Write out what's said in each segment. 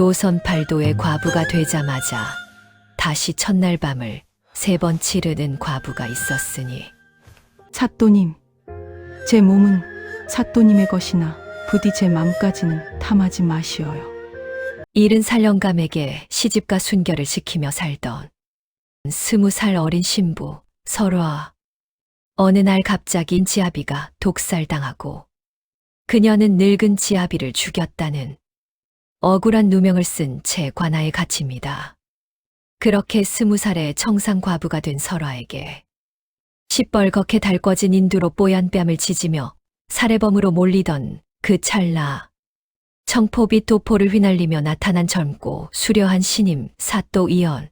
조선 팔도의 과부가 되자마자 다시 첫날 밤을 3번 치르는 과부가 있었으니 사또님, 제 몸은 사또님의 것이나 부디 제 맘까지는 탐하지 마시어요. 70살 영감에게 시집과 순결을 지키며 살던 20살 어린 신부 설화. 어느 날 갑자기 지아비가 독살당하고 그녀는 늙은 지아비를 죽였다는 억울한 누명을 쓴 채 관아에 갇힙니다. 그렇게 20살의 청상 과부가 된 설화에게 시뻘겋게 달궈진 인두로 뽀얀 뺨을 지지며 살해범으로 몰리던 그 찰나 청포빛 도포를 휘날리며 나타난 젊고 수려한 신임 사또 이연.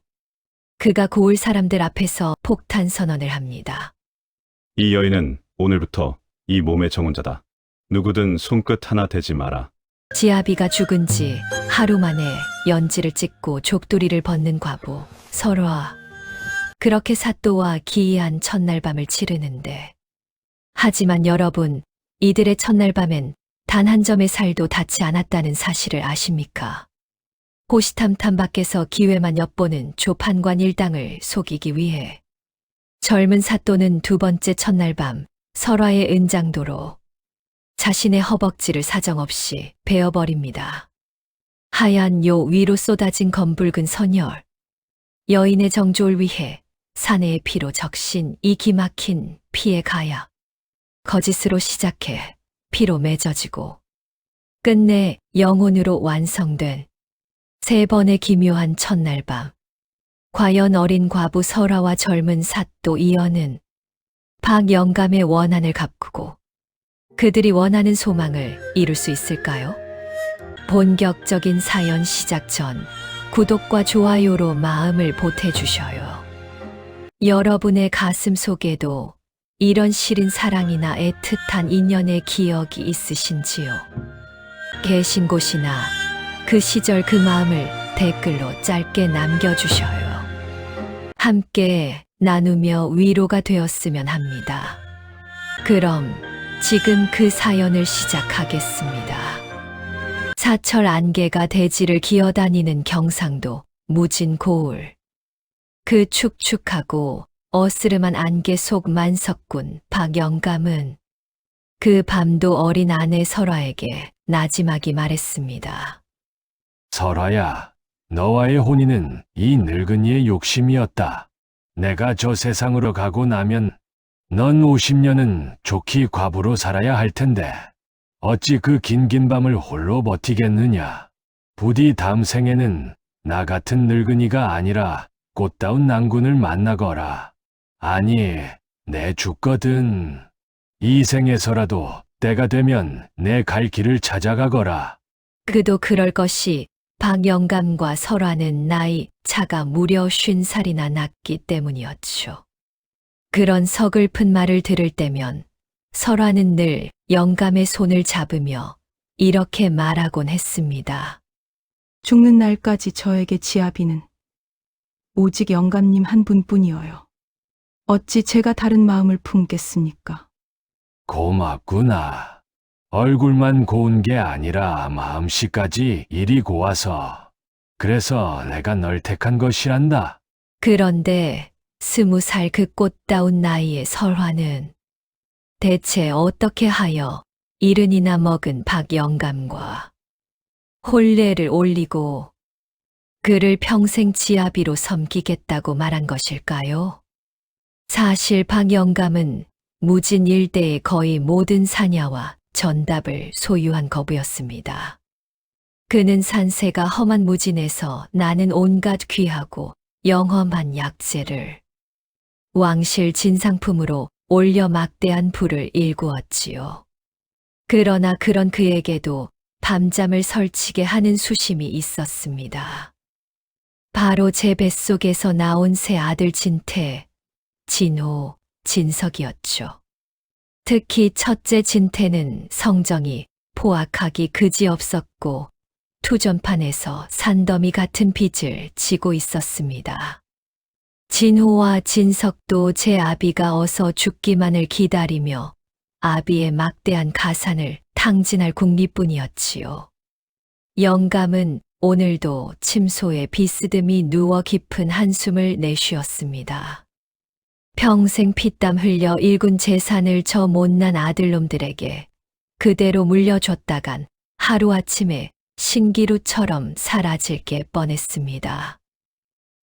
그가 고을 사람들 앞에서 폭탄 선언을 합니다. 이 여인은 오늘부터 이 몸의 정혼자다. 누구든 손끝 하나 대지 마라. 지아비가 죽은 지 하루 만에 연지를 찍고 족두리를 벗는 과부 설화. 그렇게 사또와 기이한 첫날 밤을 치르는데, 하지만 여러분, 이들의 첫날 밤엔 단 한 점의 살도 닿지 않았다는 사실을 아십니까? 호시탐탐 밖에서 기회만 엿보는 조판관 일당을 속이기 위해 젊은 사또는 두 번째 첫날 밤 설화의 은장도로 자신의 허벅지를 사정없이 베어버립니다. 하얀 요 위로 쏟아진 검붉은 선열. 여인의 정조를 위해 사내의 피로 적신 이 기막힌 피의 가약. 거짓으로 시작해 피로 맺어지고 끝내 영혼으로 완성된 3번의 기묘한 첫날 밤. 과연 어린 과부 설화와 젊은 사또 이연은 박영감의 원한을 갚고 그들이 원하는 소망을 이룰 수 있을까요? 본격적인 사연 시작 전 구독과 좋아요로 마음을 보태주셔요. 여러분의 가슴 속에도 이런 시린 사랑이나 애틋한 인연의 기억이 있으신지요? 계신 곳이나 그 시절 그 마음을 댓글로 짧게 남겨주셔요. 함께 나누며 위로가 되었으면 합니다. 그럼 지금 그 사연을 시작하겠습니다. 사철 안개가 대지를 기어다니는 경상도 무진 고을. 그 축축하고 어스름한 안개 속 만석군 박영감은 그 밤도 어린 아내 설화에게 나지막이 말했습니다. 설화야, 너와의 혼인은 이 늙은이의 욕심이었다. 내가 저 세상으로 가고 나면 넌 50년은 좋기 과부로 살아야 할 텐데 어찌 그 긴긴 밤을 홀로 버티겠느냐. 부디 다음 생에는 나 같은 늙은이가 아니라 꽃다운 낭군을 만나거라. 아니, 내 죽거든. 이 생에서라도 때가 되면 내 갈 길을 찾아가거라. 그도 그럴 것이 박영감과 설화는 나이 차가 무려 50살이나 났기 때문이었죠. 그런 서글픈 말을 들을 때면 설화는 늘 영감의 손을 잡으며 이렇게 말하곤 했습니다. 죽는 날까지 저에게 지아비는 오직 영감님 한 분뿐이어요. 어찌 제가 다른 마음을 품겠습니까? 고맙구나. 얼굴만 고운 게 아니라 마음씨까지 이리 고와서. 그래서 내가 널 택한 것이란다. 그런데 20살 그 꽃다운 나이의 설화는 대체 어떻게 하여 70이나 먹은 박영감과 혼례를 올리고 그를 평생 지아비로 섬기겠다고 말한 것일까요? 사실 박영감은 무진 일대의 거의 모든 사냐와 전답을 소유한 거부였습니다. 그는 산세가 험한 무진에서 나는 온갖 귀하고 영험한 약재를 왕실 진상품으로 올려 막대한 부를 일구었지요. 그러나 그런 그에게도 밤잠을 설치게 하는 수심이 있었습니다. 바로 제 뱃속에서 나온 새 아들 진태, 진호, 진석이었죠. 특히 첫째 진태는 성정이 포악하기 그지없었고 투전판에서 산더미 같은 빚을 지고 있었습니다. 진호와 진석도 제 아비가 어서 죽기만을 기다리며 아비의 막대한 가산을 탕진할 궁리뿐이었지요. 영감은 오늘도 침소에 비스듬히 누워 깊은 한숨을 내쉬었습니다. 평생 피땀 흘려 일군 재산을 저 못난 아들놈들에게 그대로 물려줬다간 하루아침에 신기루처럼 사라질 게 뻔했습니다.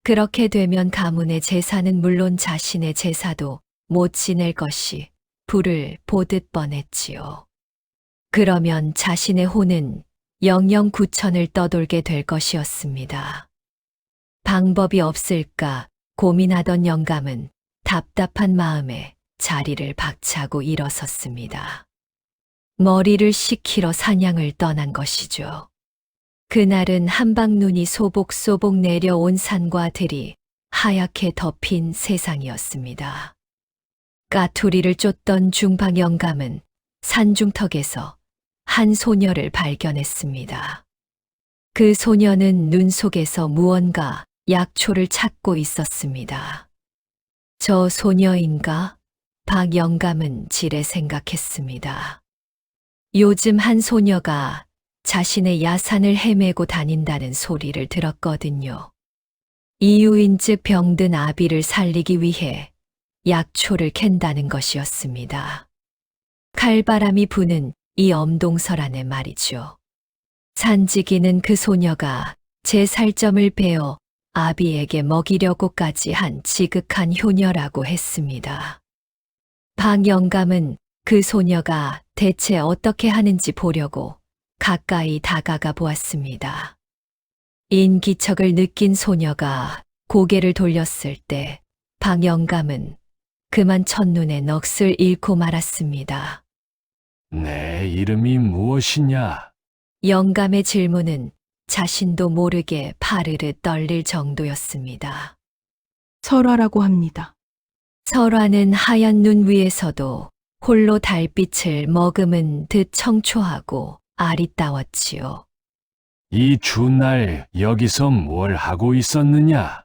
그렇게 되면 가문의 재산은 물론 자신의 제사도 못 지낼 것이 불을 보듯 뻔했지요. 그러면 자신의 혼은 영영 구천을 떠돌게 될 것이었습니다. 방법이 없을까 고민하던 영감은 답답한 마음에 자리를 박차고 일어섰습니다. 머리를 식히러 사냥을 떠난 것이죠. 그날은 한방눈이 소복소복 내려온 산과 들이 하얗게 덮인 세상이었습니다. 까투리를 쫓던 중방 영감은 산중턱에서 한 소녀를 발견했습니다. 그 소녀는 눈 속에서 무언가 약초를 찾고 있었습니다. 저 소녀인가? 박 영감은 지레 생각했습니다. 요즘 한 소녀가 자신의 야산을 헤매고 다닌다는 소리를 들었거든요. 이유인즉 병든 아비를 살리기 위해 약초를 캔다는 것이었습니다. 칼바람이 부는 이 엄동설 안에 말이죠. 산지기는 그 소녀가 제 살점을 베어 아비에게 먹이려고까지 한 지극한 효녀라고 했습니다. 박 영감은 그 소녀가 대체 어떻게 하는지 보려고 가까이 다가가 보았습니다. 인기척을 느낀 소녀가 고개를 돌렸을 때 박 영감은 그만 첫눈에 넋을 잃고 말았습니다. 내 이름이 무엇이냐? 영감의 질문은 자신도 모르게 파르르 떨릴 정도였습니다. 설화라고 합니다. 설화는 하얀 눈 위에서도 홀로 달빛을 머금은 듯 청초하고 아리따웠지요. 이 추운 날 여기서 뭘 하고 있었느냐?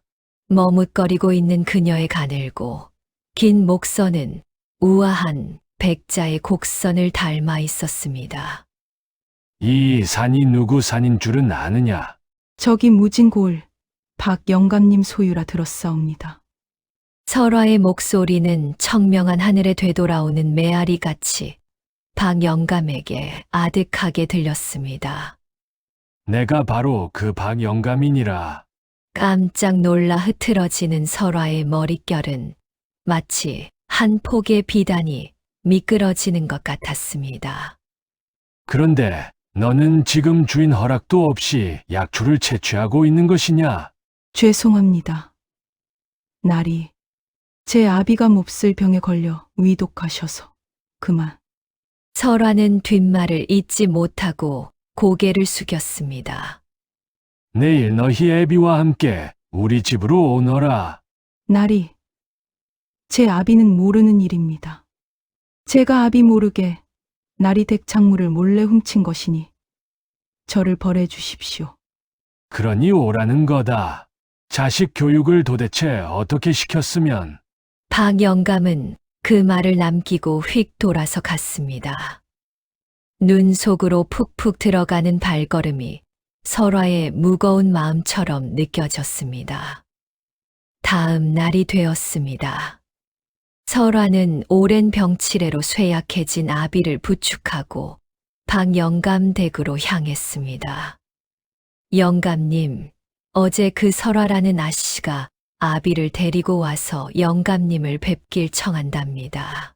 머뭇거리고 있는 그녀의 가늘고 긴 목선은 우아한 백자의 곡선을 닮아 있었습니다. 이 산이 누구 산인 줄은 아느냐? 저기 무진고을 박 영감님 소유라 들었사옵니다. 설화의 목소리는 청명한 하늘에 되돌아오는 메아리같이 박 영감에게 아득하게 들렸습니다. 내가 바로 그 박 영감이니라. 깜짝 놀라 흐트러지는 설화의 머릿결은 마치 한 폭의 비단이 미끄러지는 것 같았습니다. 그런데 너는 지금 주인 허락도 없이 약초를 채취하고 있는 것이냐? 죄송합니다. 날이 제 아비가 몹쓸 병에 걸려 위독하셔서 그만. 설화는 뒷말을 잇지 못하고 고개를 숙였습니다. 내일 너희 애비와 함께 우리 집으로 오너라. 날이 제 아비는 모르는 일입니다. 제가 아비 모르게 날이 댁 작물을 몰래 훔친 것이니 저를 벌해 주십시오. 그러니 오라는 거다. 자식 교육을 도대체 어떻게 시켰으면. 박 영감은 그 말을 남기고 휙 돌아서 갔습니다. 눈 속으로 푹푹 들어가는 발걸음이 설화의 무거운 마음처럼 느껴졌습니다. 다음 날이 되었습니다. 설화는 오랜 병치레로 쇠약해진 아비를 부축하고 박 영감 댁으로 향했습니다. 영감님, 어제 그 설화라는 아씨가 아비를 데리고 와서 영감님을 뵙길 청한답니다.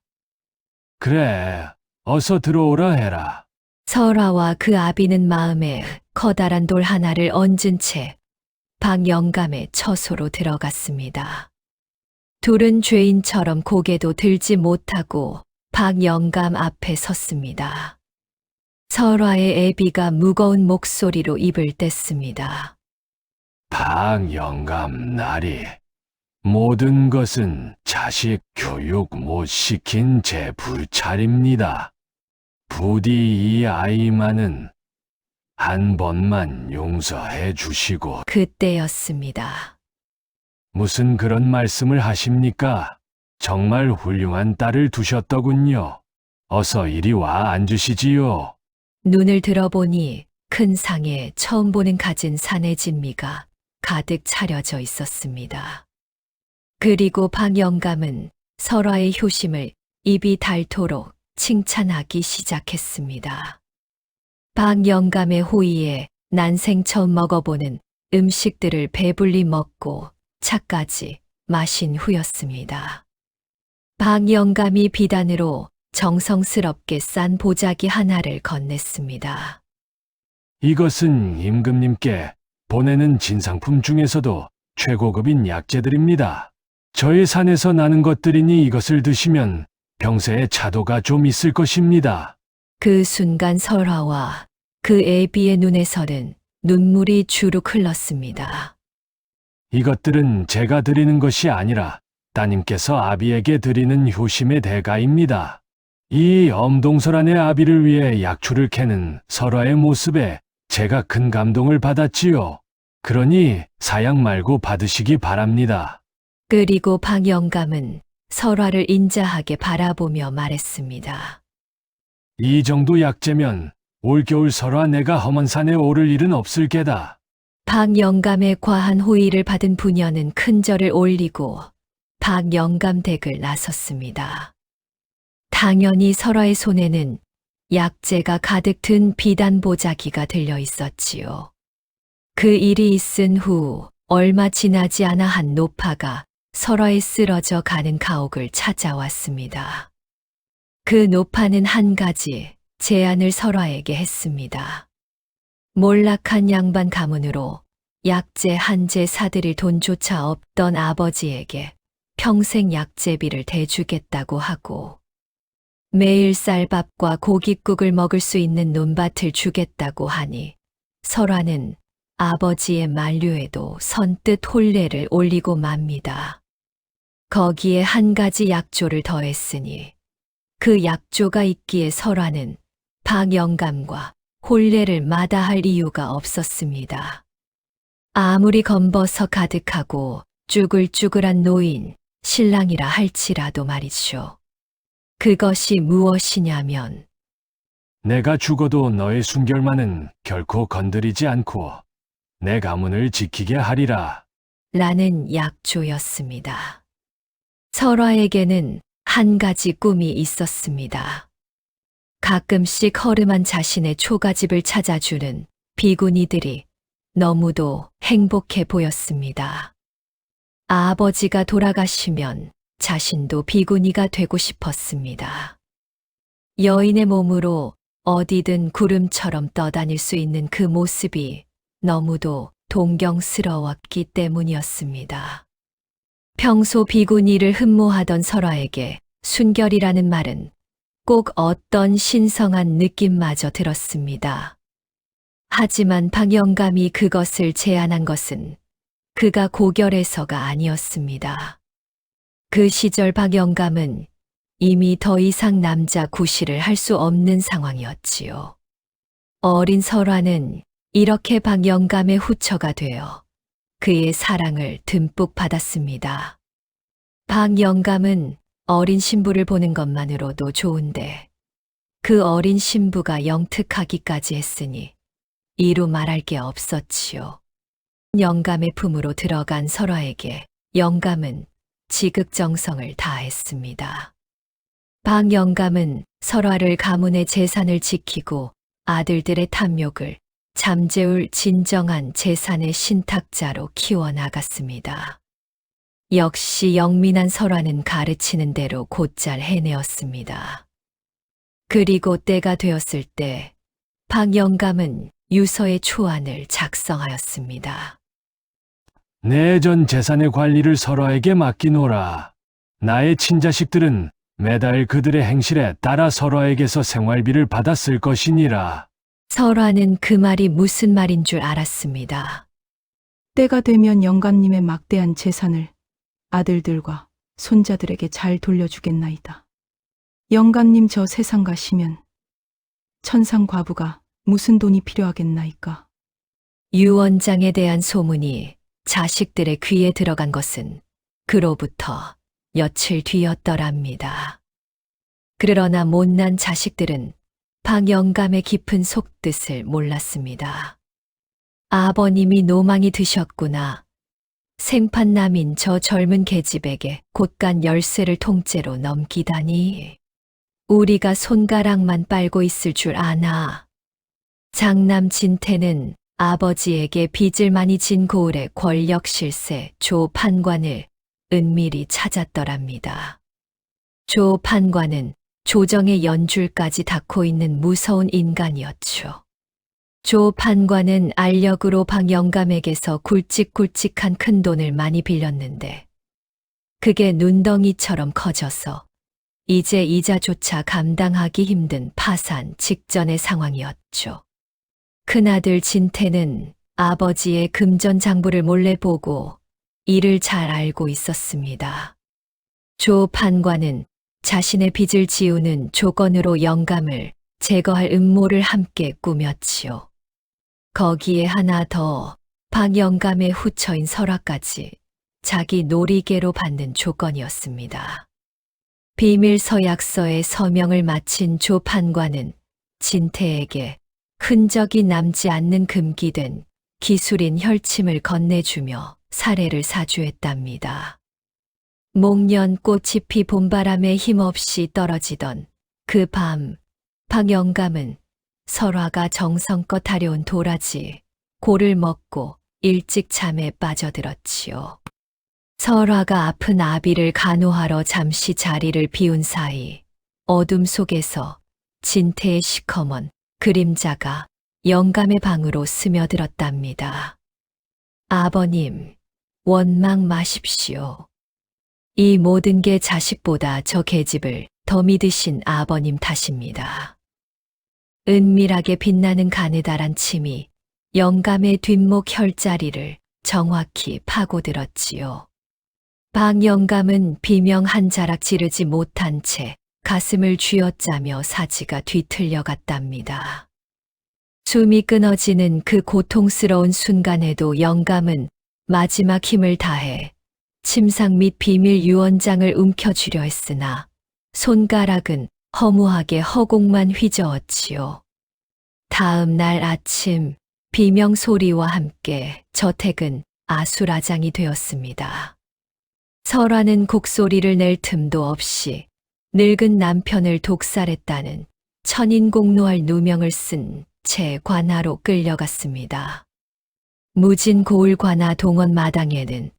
그래, 어서 들어오라 해라. 설화와 그 아비는 마음에 커다란 돌 하나를 얹은 채 박 영감의 처소로 들어갔습니다. 둘은 죄인처럼 고개도 들지 못하고 박 영감 앞에 섰습니다. 설화의 애비가 무거운 목소리로 입을 뗐습니다. 박 영감 나리. 모든 것은 자식 교육 못 시킨 제 불찰입니다. 부디 이 아이만은 한 번만 용서해 주시고. 그때였습니다. 무슨 그런 말씀을 하십니까? 정말 훌륭한 딸을 두셨더군요. 어서 이리 와 앉으시지요. 눈을 들어보니 큰 상에 처음 보는 갖은 산의 진미가 가득 차려져 있었습니다. 그리고 박 영감은 설화의 효심을 입이 닳도록 칭찬하기 시작했습니다. 박 영감의 호의에 난생 처음 먹어보는 음식들을 배불리 먹고 차까지 마신 후였습니다. 박 영감이 비단으로 정성스럽게 싼 보자기 하나를 건넸습니다. 이것은 임금님께 보내는 진상품 중에서도 최고급인 약재들입니다. 저희 산에서 나는 것들이니 이것을 드시면 병세에 차도가 좀 있을 것입니다. 그 순간 설화와 그 애비의 눈에서는 눈물이 주룩 흘렀습니다. 이것들은 제가 드리는 것이 아니라 따님께서 아비에게 드리는 효심의 대가입니다. 이 엄동설안의 아비를 위해 약초를 캐는 설화의 모습에 제가 큰 감동을 받았지요. 그러니 사양 말고 받으시기 바랍니다. 그리고 박 영감은 설화를 인자하게 바라보며 말했습니다. 이 정도 약재면 올겨울 설화 내가 험한 산에 오를 일은 없을 게다. 박 영감의 과한 호의를 받은 부녀는 큰 절을 올리고 박 영감 댁을 나섰습니다. 당연히 설화의 손에는 약재가 가득 든 비단 보자기가 들려 있었지요. 그 일이 있은 후 얼마 지나지 않아 한 노파가 설화에 쓰러져 가는 가옥을 찾아왔습니다. 그 노파는 한 가지 제안을 설화에게 했습니다. 몰락한 양반 가문으로 약재 한 재 사들일 돈조차 없던 아버지에게 평생 약재비를 대주겠다고 하고 매일 쌀밥과 고깃국을 먹을 수 있는 논밭을 주겠다고 하니 설화는 아버지의 만류에도 선뜻 혼례를 올리고 맙니다. 거기에 한 가지 약조를 더했으니 그 약조가 있기에 설화는 박 영감과 혼례를 마다할 이유가 없었습니다. 아무리 검버서 가득하고 쭈글쭈글한 노인, 신랑이라 할지라도 말이죠. 그것이 무엇이냐면 내가 죽어도 너의 순결만은 결코 건드리지 않고 내 가문을 지키게 하리라. 라는 약조였습니다. 설화에게는 한 가지 꿈이 있었습니다. 가끔씩 허름한 자신의 초가집을 찾아주는 비구니들이 너무도 행복해 보였습니다. 아버지가 돌아가시면 자신도 비구니가 되고 싶었습니다. 여인의 몸으로 어디든 구름처럼 떠다닐 수 있는 그 모습이 너무도 동경스러웠기 때문이었습니다. 평소 비구니를 흠모하던 설화에게 순결이라는 말은 꼭 어떤 신성한 느낌마저 들었습니다. 하지만 박 영감이 그것을 제안한 것은 그가 고결해서가 아니었습니다. 그 시절 박 영감은 이미 더 이상 남자 구실을 할 수 없는 상황이었지요. 어린 설화는 이렇게 박 영감의 후처가 되어 그의 사랑을 듬뿍 받았습니다. 박 영감은 어린 신부를 보는 것만으로도 좋은데 그 어린 신부가 영특하기까지 했으니 이루 말할 게 없었지요. 영감의 품으로 들어간 설화에게 영감은 지극정성을 다했습니다. 박 영감은 설화를 가문의 재산을 지키고 아들들의 탐욕을 잠재울 진정한 재산의 신탁자로 키워나갔습니다. 역시 영민한 설화는 가르치는 대로 곧잘 해내었습니다. 그리고 때가 되었을 때 박 영감은 유서의 초안을 작성하였습니다. 내 전 재산의 관리를 설화에게 맡기노라. 나의 친자식들은 매달 그들의 행실에 따라 설화에게서 생활비를 받았을 것이니라. 설화는 그 말이 무슨 말인 줄 알았습니다. 때가 되면 영감님의 막대한 재산을 아들들과 손자들에게 잘 돌려주겠나이다. 영감님 저 세상 가시면 천상 과부가 무슨 돈이 필요하겠나이까. 유원장에 대한 소문이 자식들의 귀에 들어간 것은 그로부터 며칠 뒤였더랍니다. 그러나 못난 자식들은 박영감의 깊은 속뜻을 몰랐습니다. 아버님이 노망이 드셨구나. 생판남인 저 젊은 계집에게 곳간 열쇠를 통째로 넘기다니. 우리가 손가락만 빨고 있을 줄 아나. 장남 진태는 아버지에게 빚을 많이 진 고을의 권력 실세 조 판관을 은밀히 찾았더랍니다. 조 판관은 조정의 연줄까지 닿고 있는 무서운 인간이었죠. 조 판관은 알력으로 박영감에게서 굵직굵직한 큰 돈을 많이 빌렸는데 그게 눈덩이처럼 커져서 이제 이자조차 감당하기 힘든 파산 직전의 상황이었죠. 큰아들 진태는 아버지의 금전장부를 몰래 보고 이를 잘 알고 있었습니다. 조 판관은 자신의 빚을 지우는 조건으로 영감을 제거할 음모를 함께 꾸몄지요. 거기에 하나 더 박영감의 후처인 설화까지 자기 놀이개로 받는 조건이었습니다. 비밀 서약서에 서명을 마친 조 판관은 진태에게 흔적이 남지 않는 금기된 기술인 혈침을 건네주며 사례를 사주했답니다. 목련 꽃이 피 봄바람에 힘없이 떨어지던 그 밤, 박영감은 설화가 정성껏 하려온 도라지, 골을 먹고 일찍 잠에 빠져들었지요. 설화가 아픈 아비를 간호하러 잠시 자리를 비운 사이 어둠 속에서 진태의 시커먼 그림자가 영감의 방으로 스며들었답니다. 아버님, 원망 마십시오. 이 모든 게 자식보다 저 계집을 더 믿으신 아버님 탓입니다. 은밀하게 빛나는 가느다란 침이 영감의 뒷목 혈자리를 정확히 파고들었지요. 박영감은 비명 한 자락 지르지 못한 채 가슴을 쥐어짜며 사지가 뒤틀려 갔답니다. 숨이 끊어지는 그 고통스러운 순간에도 영감은 마지막 힘을 다해 침상 및 비밀 유언장을 움켜쥐려 했으나 손가락은 허무하게 허공만 휘저었지요. 다음 날 아침 비명 소리와 함께 저택은 아수라장이 되었습니다. 설화는 곡소리를 낼 틈도 없이 늙은 남편을 독살했다는 천인공노할 누명을 쓴 채 관하로 끌려갔습니다. 무진 고을 관하 동원 마당에는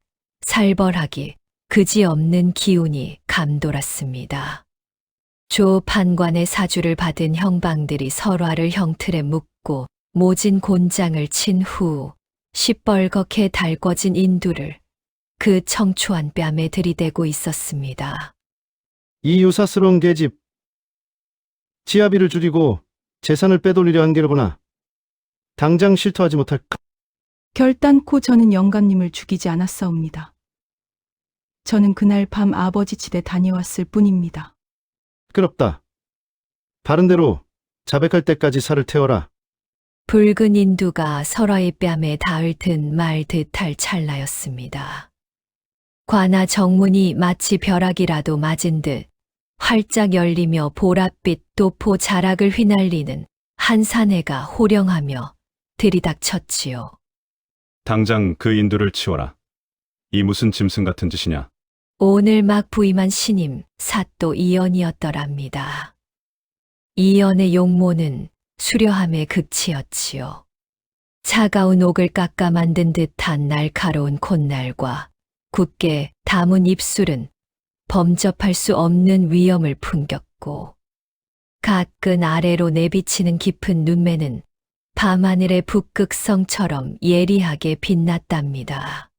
살벌하기 그지없는 기운이 감돌았습니다. 조 판관의 사주를 받은 형방들이 설화를 형틀에 묶고 모진 곤장을 친 후 시뻘겋게 달궈진 인두를 그 청초한 뺨에 들이대고 있었습니다. 이 유사스러운 계집, 지아비를 줄이고 재산을 빼돌리려 한 게로구나. 당장 실토하지 못할까? 결단코 저는 영감님을 죽이지 않았사옵니다. 저는 그날 밤 아버지 집에 다녀왔을 뿐입니다. 시끄럽다. 바른대로 자백할 때까지 살을 태워라. 붉은 인두가 설화의 뺨에 닿을 듯 말 듯할 찰나였습니다. 관아 정문이 마치 벼락이라도 맞은 듯 활짝 열리며 보랏빛 도포 자락을 휘날리는 한 사내가 호령하며 들이닥쳤지요. 당장 그 인두를 치워라. 이 무슨 짐승 같은 짓이냐. 오늘 막 부임한 신임 사또 이연이었더랍니다. 이연의 용모는 수려함의 극치였지요. 차가운 옥을 깎아 만든 듯한 날카로운 콧날과 굳게 담은 입술은 범접할 수 없는 위엄을 풍겼고 가끈 아래로 내비치는 깊은 눈매는 밤하늘의 북극성처럼 예리하게 빛났답니다.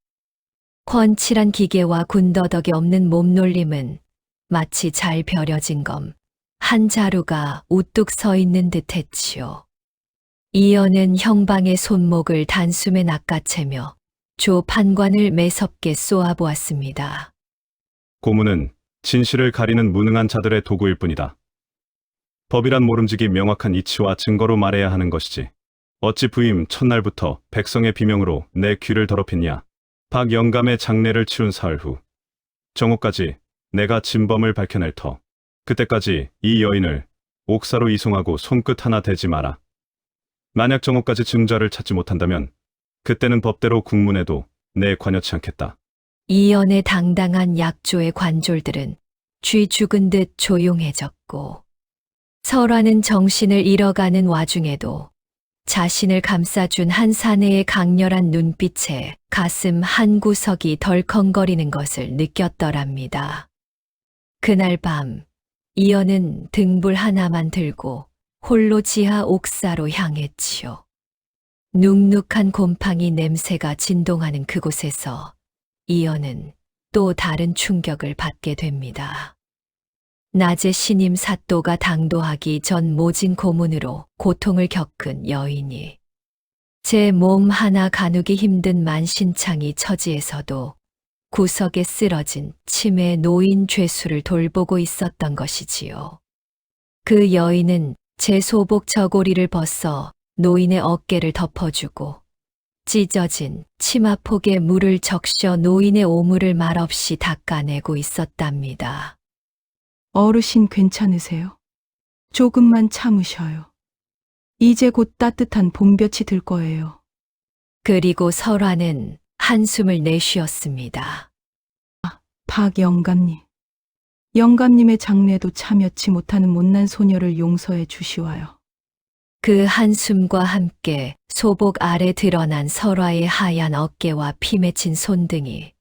훤칠한 기계와 군더더기 없는 몸놀림은 마치 잘 벼려진 검 한 자루가 우뚝 서 있는 듯 했지요. 이연은 형방의 손목을 단숨에 낚아채며 조 판관을 매섭게 쏘아보았습니다. 고문은 진실을 가리는 무능한 자들의 도구일 뿐이다. 법이란 모름지기 명확한 이치와 증거로 말해야 하는 것이지. 어찌 부임 첫날부터 백성의 비명으로 내 귀를 더럽혔냐. 박영감의 장례를 치룬 사흘 후 정오까지 내가 진범을 밝혀낼 터. 그때까지 이 여인을 옥사로 이송하고 손끝 하나 대지 마라. 만약 정오까지 증자를 찾지 못한다면 그때는 법대로 국문에도 내 관여치 않겠다. 이연의 당당한 약조의 관졸들은 쥐 죽은 듯 조용해졌고 설화는 정신을 잃어가는 와중에도 자신을 감싸준 한 사내의 강렬한 눈빛에 가슴 한 구석이 덜컹거리는 것을 느꼈더랍니다. 그날 밤 이연은 등불 하나만 들고 홀로 지하 옥사로 향했지요. 눅눅한 곰팡이 냄새가 진동하는 그곳에서 이연은 또 다른 충격을 받게 됩니다. 낮에 신임 사또가 당도하기 전 모진 고문으로 고통을 겪은 여인이 제 몸 하나 가누기 힘든 만신창이 처지에서도 구석에 쓰러진 치매 노인 죄수를 돌보고 있었던 것이지요. 그 여인은 제 소복 저고리를 벗어 노인의 어깨를 덮어주고 찢어진 치마폭에 물을 적셔 노인의 오물을 말없이 닦아내고 있었답니다. 어르신 괜찮으세요? 조금만 참으셔요. 이제 곧 따뜻한 봄볕이 들 거예요. 그리고 설화는 한숨을 내쉬었습니다. 박 영감님. 영감님의 장례도 참여치 못하는 못난 소녀를 용서해 주시와요. 그 한숨과 함께 소복 아래 드러난 설화의 하얀 어깨와 피 맺힌 손등이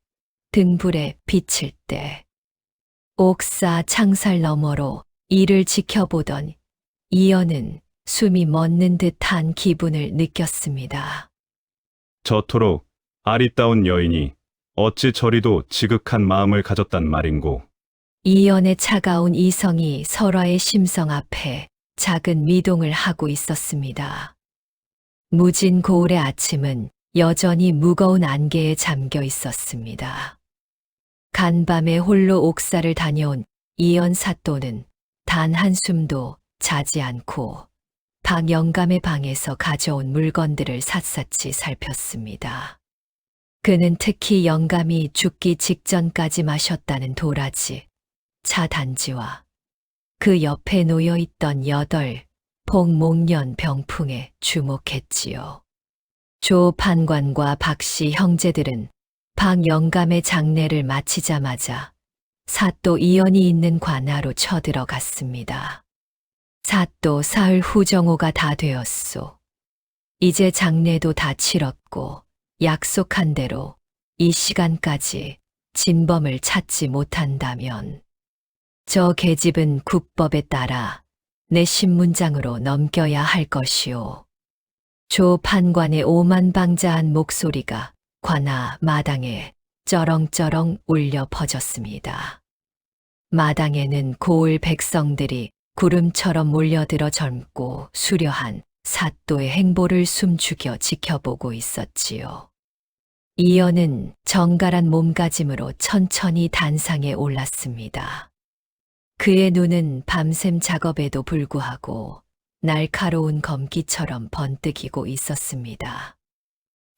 등불에 비칠 때 옥사 창살 너머로 이를 지켜보던 이연은 숨이 멎는 듯한 기분을 느꼈습니다. 저토록 아리따운 여인이 어찌 저리도 지극한 마음을 가졌단 말인고. 이연의 차가운 이성이 설화의 심성 앞에 작은 미동을 하고 있었습니다. 무진 고울의 아침은 여전히 무거운 안개에 잠겨 있었습니다. 간밤에 홀로 옥사를 다녀온 이연 사또는 단 한숨도 자지 않고 박 영감의 방에서 가져온 물건들을 샅샅이 살폈습니다. 그는 특히 영감이 죽기 직전까지 마셨다는 도라지, 차 단지와 그 옆에 놓여 있던 8 복목련 병풍에 주목했지요. 조 판관과 박씨 형제들은 박 영감의 장례를 마치자마자 사또 이연이 있는 관하로 쳐들어갔습니다. 사또 사흘 후 정오가 다 되었소. 이제 장례도 다 치렀고 약속한 대로 이 시간까지 진범을 찾지 못한다면 저 계집은 국법에 따라 내 신문장으로 넘겨야 할 것이오. 조 판관의 오만방자한 목소리가 관아 마당에 쩌렁쩌렁 울려 퍼졌습니다. 마당에는 고을 백성들이 구름처럼 몰려들어 젊고 수려한 사또의 행보를 숨죽여 지켜보고 있었지요. 이연은 정갈한 몸가짐으로 천천히 단상에 올랐습니다. 그의 눈은 밤샘 작업에도 불구하고 날카로운 검기처럼 번뜩이고 있었습니다.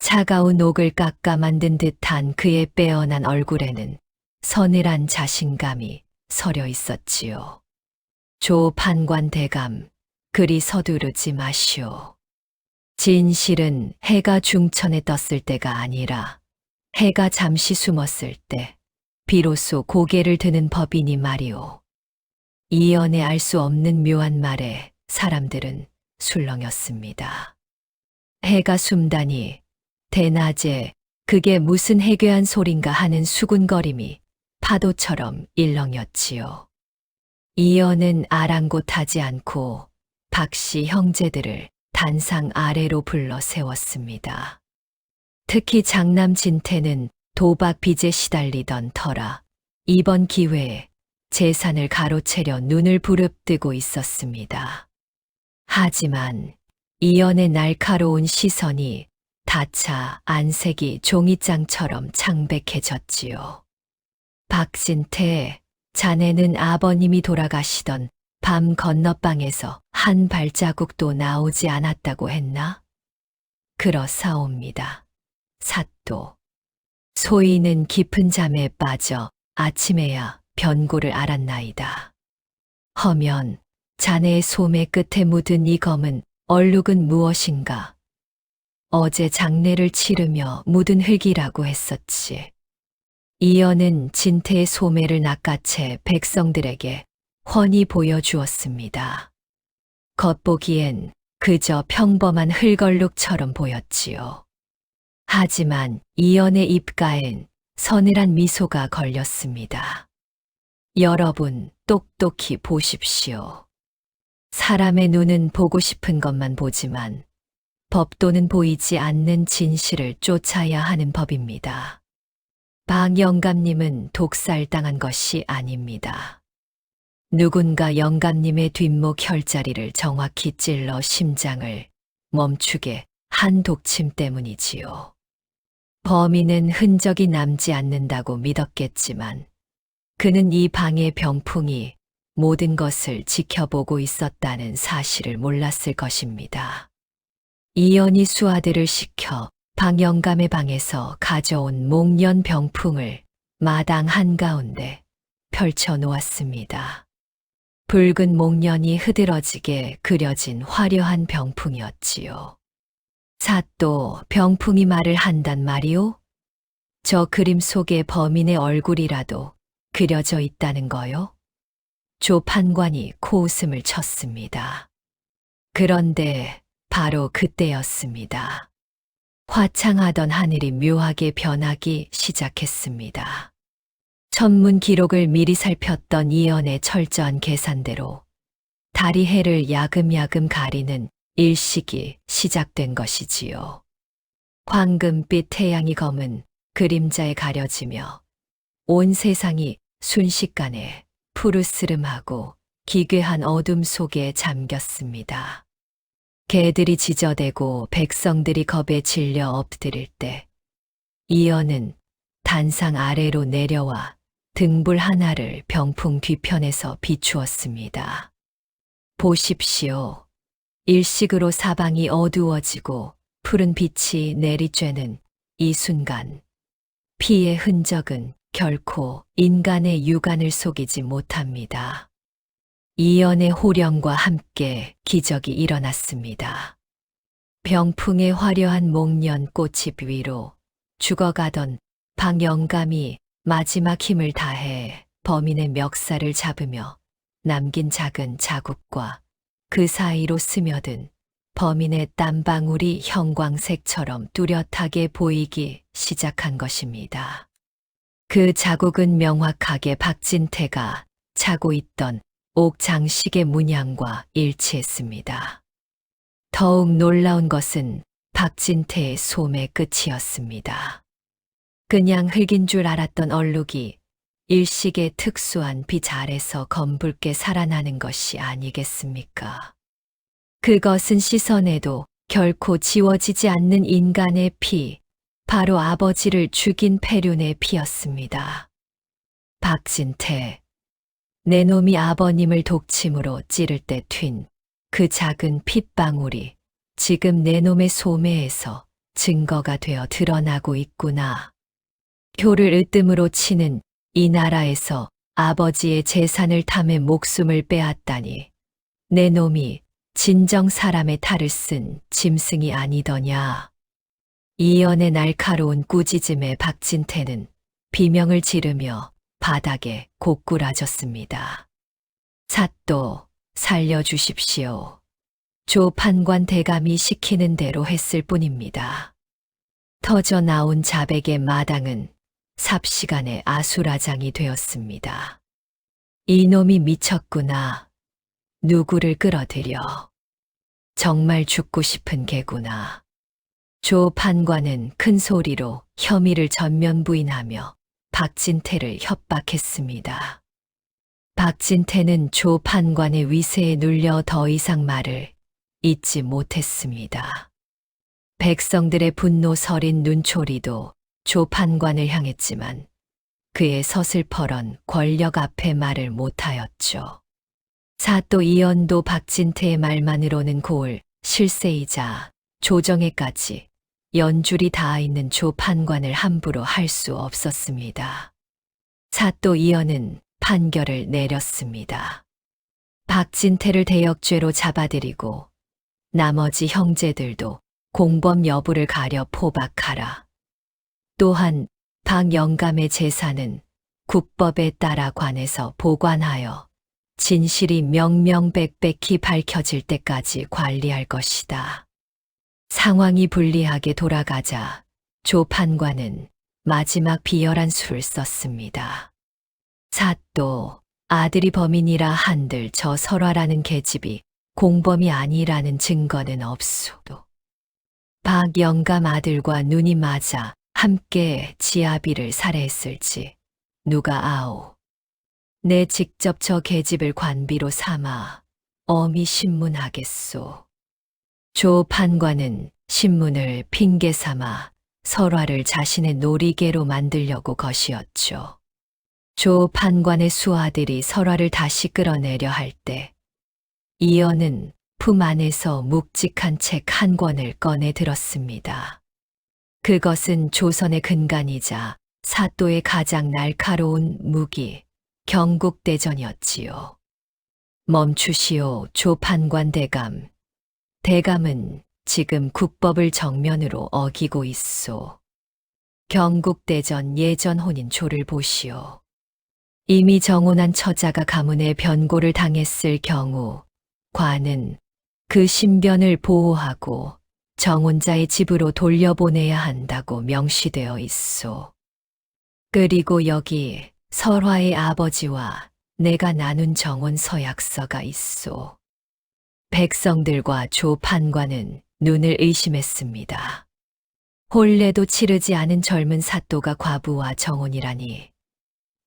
차가운 옥을 깎아 만든 듯한 그의 빼어난 얼굴에는 서늘한 자신감이 서려 있었지요. 조 판관 대감, 그리 서두르지 마시오. 진실은 해가 중천에 떴을 때가 아니라 해가 잠시 숨었을 때 비로소 고개를 드는 법이니 말이오. 이연의 알 수 없는 묘한 말에 사람들은 술렁였습니다. 해가 숨다니 대낮에 그게 무슨 해괴한 소린가 하는 수군거림이 파도처럼 일렁였지요. 이연은 아랑곳하지 않고 박씨 형제들을 단상 아래로 불러 세웠습니다. 특히 장남 진태는 도박 빚에 시달리던 터라 이번 기회에 재산을 가로채려 눈을 부릅뜨고 있었습니다. 하지만 이연의 날카로운 시선이 다차 안색이 종이장처럼 창백해졌지요. 박진태, 자네는 아버님이 돌아가시던 밤 건너방에서 한 발자국도 나오지 않았다고 했나? 그렇사옵니다. 사또. 소인은 깊은 잠에 빠져 아침에야 변고를 알았나이다. 허면 자네의 소매 끝에 묻은 이 검은 얼룩은 무엇인가? 어제 장례를 치르며 묻은 흙이라고 했었지. 이연은 진태의 소매를 낚아채 백성들에게 훤히 보여주었습니다. 겉보기엔 그저 평범한 흙얼룩처럼 보였지요. 하지만 이연의 입가엔 서늘한 미소가 걸렸습니다. 여러분, 똑똑히 보십시오. 사람의 눈은 보고 싶은 것만 보지만 법도는 보이지 않는 진실을 쫓아야 하는 법입니다. 박 영감님은 독살당한 것이 아닙니다. 누군가 영감님의 뒷목 혈자리를 정확히 찔러 심장을 멈추게 한 독침 때문이지요. 범인은 흔적이 남지 않는다고 믿었겠지만 그는 이 방의 병풍이 모든 것을 지켜보고 있었다는 사실을 몰랐을 것입니다. 이연이 수하들을 시켜 박 영감의 방에서 가져온 목련 병풍을 마당 한가운데 펼쳐 놓았습니다. 붉은 목련이 흐드러지게 그려진 화려한 병풍이었지요. 사또 병풍이 말을 한단 말이오? 저 그림 속에 범인의 얼굴이라도 그려져 있다는 거요? 조 판관이 코웃음을 쳤습니다. 그런데 바로 그때였습니다. 화창하던 하늘이 묘하게 변하기 시작했습니다. 천문 기록을 미리 살폈던 이연의 철저한 계산대로 달이 해를 야금야금 가리는 일식이 시작된 것이지요. 황금빛 태양이 검은 그림자에 가려지며 온 세상이 순식간에 푸르스름하고 기괴한 어둠 속에 잠겼습니다. 개들이 지저대고 백성들이 겁에 질려 엎드릴 때 이연은 단상 아래로 내려와 등불 하나를 병풍 뒤편에서 비추었습니다. 보십시오. 일식으로 사방이 어두워지고 푸른 빛이 내리쬐는 이 순간 피의 흔적은 결코 인간의 육안을 속이지 못합니다. 이연의 호령과 함께 기적이 일어났습니다. 병풍의 화려한 목련 꽃잎 위로 죽어가던 박 영감이 마지막 힘을 다해 범인의 멱살을 잡으며 남긴 작은 자국과 그 사이로 스며든 범인의 땀방울이 형광색처럼 뚜렷하게 보이기 시작한 것입니다. 그 자국은 명확하게 박진태가 차고 있던 옥장식의 문양과 일치했습니다. 더욱 놀라운 것은 박진태의 소매 끝이었습니다. 그냥 흙인 줄 알았던 얼룩이 일식의 특수한 빛 아래서 검붉게 살아나는 것이 아니겠습니까? 그것은 시선에도 결코 지워지지 않는 인간의 피, 바로 아버지를 죽인 패륜의 피였습니다. 박진태, 내 놈이 아버님을 독침으로 찌를 때 튄 그 작은 핏방울이 지금 내 놈의 소매에서 증거가 되어 드러나고 있구나. 교를 으뜸으로 치는 이 나라에서 아버지의 재산을 탐해 목숨을 빼앗다니 내 놈이 진정 사람의 탈을 쓴 짐승이 아니더냐. 이연의 날카로운 꾸짖음에 박진태는 비명을 지르며 바닥에 고꾸라졌습니다. 사또, 살려주십시오. 조 판관 대감이 시키는 대로 했을 뿐입니다. 터져 나온 자백의 마당은 삽시간에 아수라장이 되었습니다. 이놈이 미쳤구나. 누구를 끌어들여. 정말 죽고 싶은 개구나. 조 판관은 큰 소리로 혐의를 전면 부인하며 박진태를 협박했습니다. 박진태는 조 판관의 위세에 눌려 더 이상 말을 잇지 못했습니다. 백성들의 분노 서린 눈초리도 조 판관을 향했지만 그의 서슬퍼런 권력 앞에 말을 못하였죠. 사또 이연도 박진태의 말만으로는 고을 실세이자 조정에까지 연줄이 닿아 있는 조 판관을 함부로 할 수 없었습니다. 사또 이연은 판결을 내렸습니다. 박진태를 대역죄로 잡아들이고 나머지 형제들도 공범 여부를 가려 포박하라. 또한 박 영감의 재산은 국법에 따라 관에서 보관하여 진실이 명명백백히 밝혀질 때까지 관리할 것이다. 상황이 불리하게 돌아가자 조 판관은 마지막 비열한 수를 썼습니다. 사또, 아들이 범인이라 한들 저 설화라는 계집이 공범이 아니라는 증거는 없소도. 박 영감 아들과 눈이 맞아 함께 지아비를 살해했을지 누가 아오. 내 직접 저 계집을 관비로 삼아 엄히 신문하겠소. 조 판관은 신문을 핑계 삼아 설화를 자신의 놀이개로 만들려고 것이었죠. 조 판관의 수아들이 설화를 다시 끌어내려 할 때 이어는 품 안에서 묵직한 책 한 권을 꺼내 들었습니다. 그것은 조선의 근간이자 사또의 가장 날카로운 무기 경국대전이었지요. 멈추시오, 조 판관 대감. 대감은 지금 국법을 정면으로 어기고 있소. 경국대전 예전 혼인 조를 보시오. 이미 정혼한 처자가 가문의 변고를 당했을 경우 관은 그 신변을 보호하고 정혼자의 집으로 돌려보내야 한다고 명시되어 있소. 그리고 여기 설화의 아버지와 내가 나눈 정혼 서약서가 있소. 백성들과 조 판관은 눈을 의심했습니다. 혼례도 치르지 않은 젊은 사또가 과부와 정혼이라니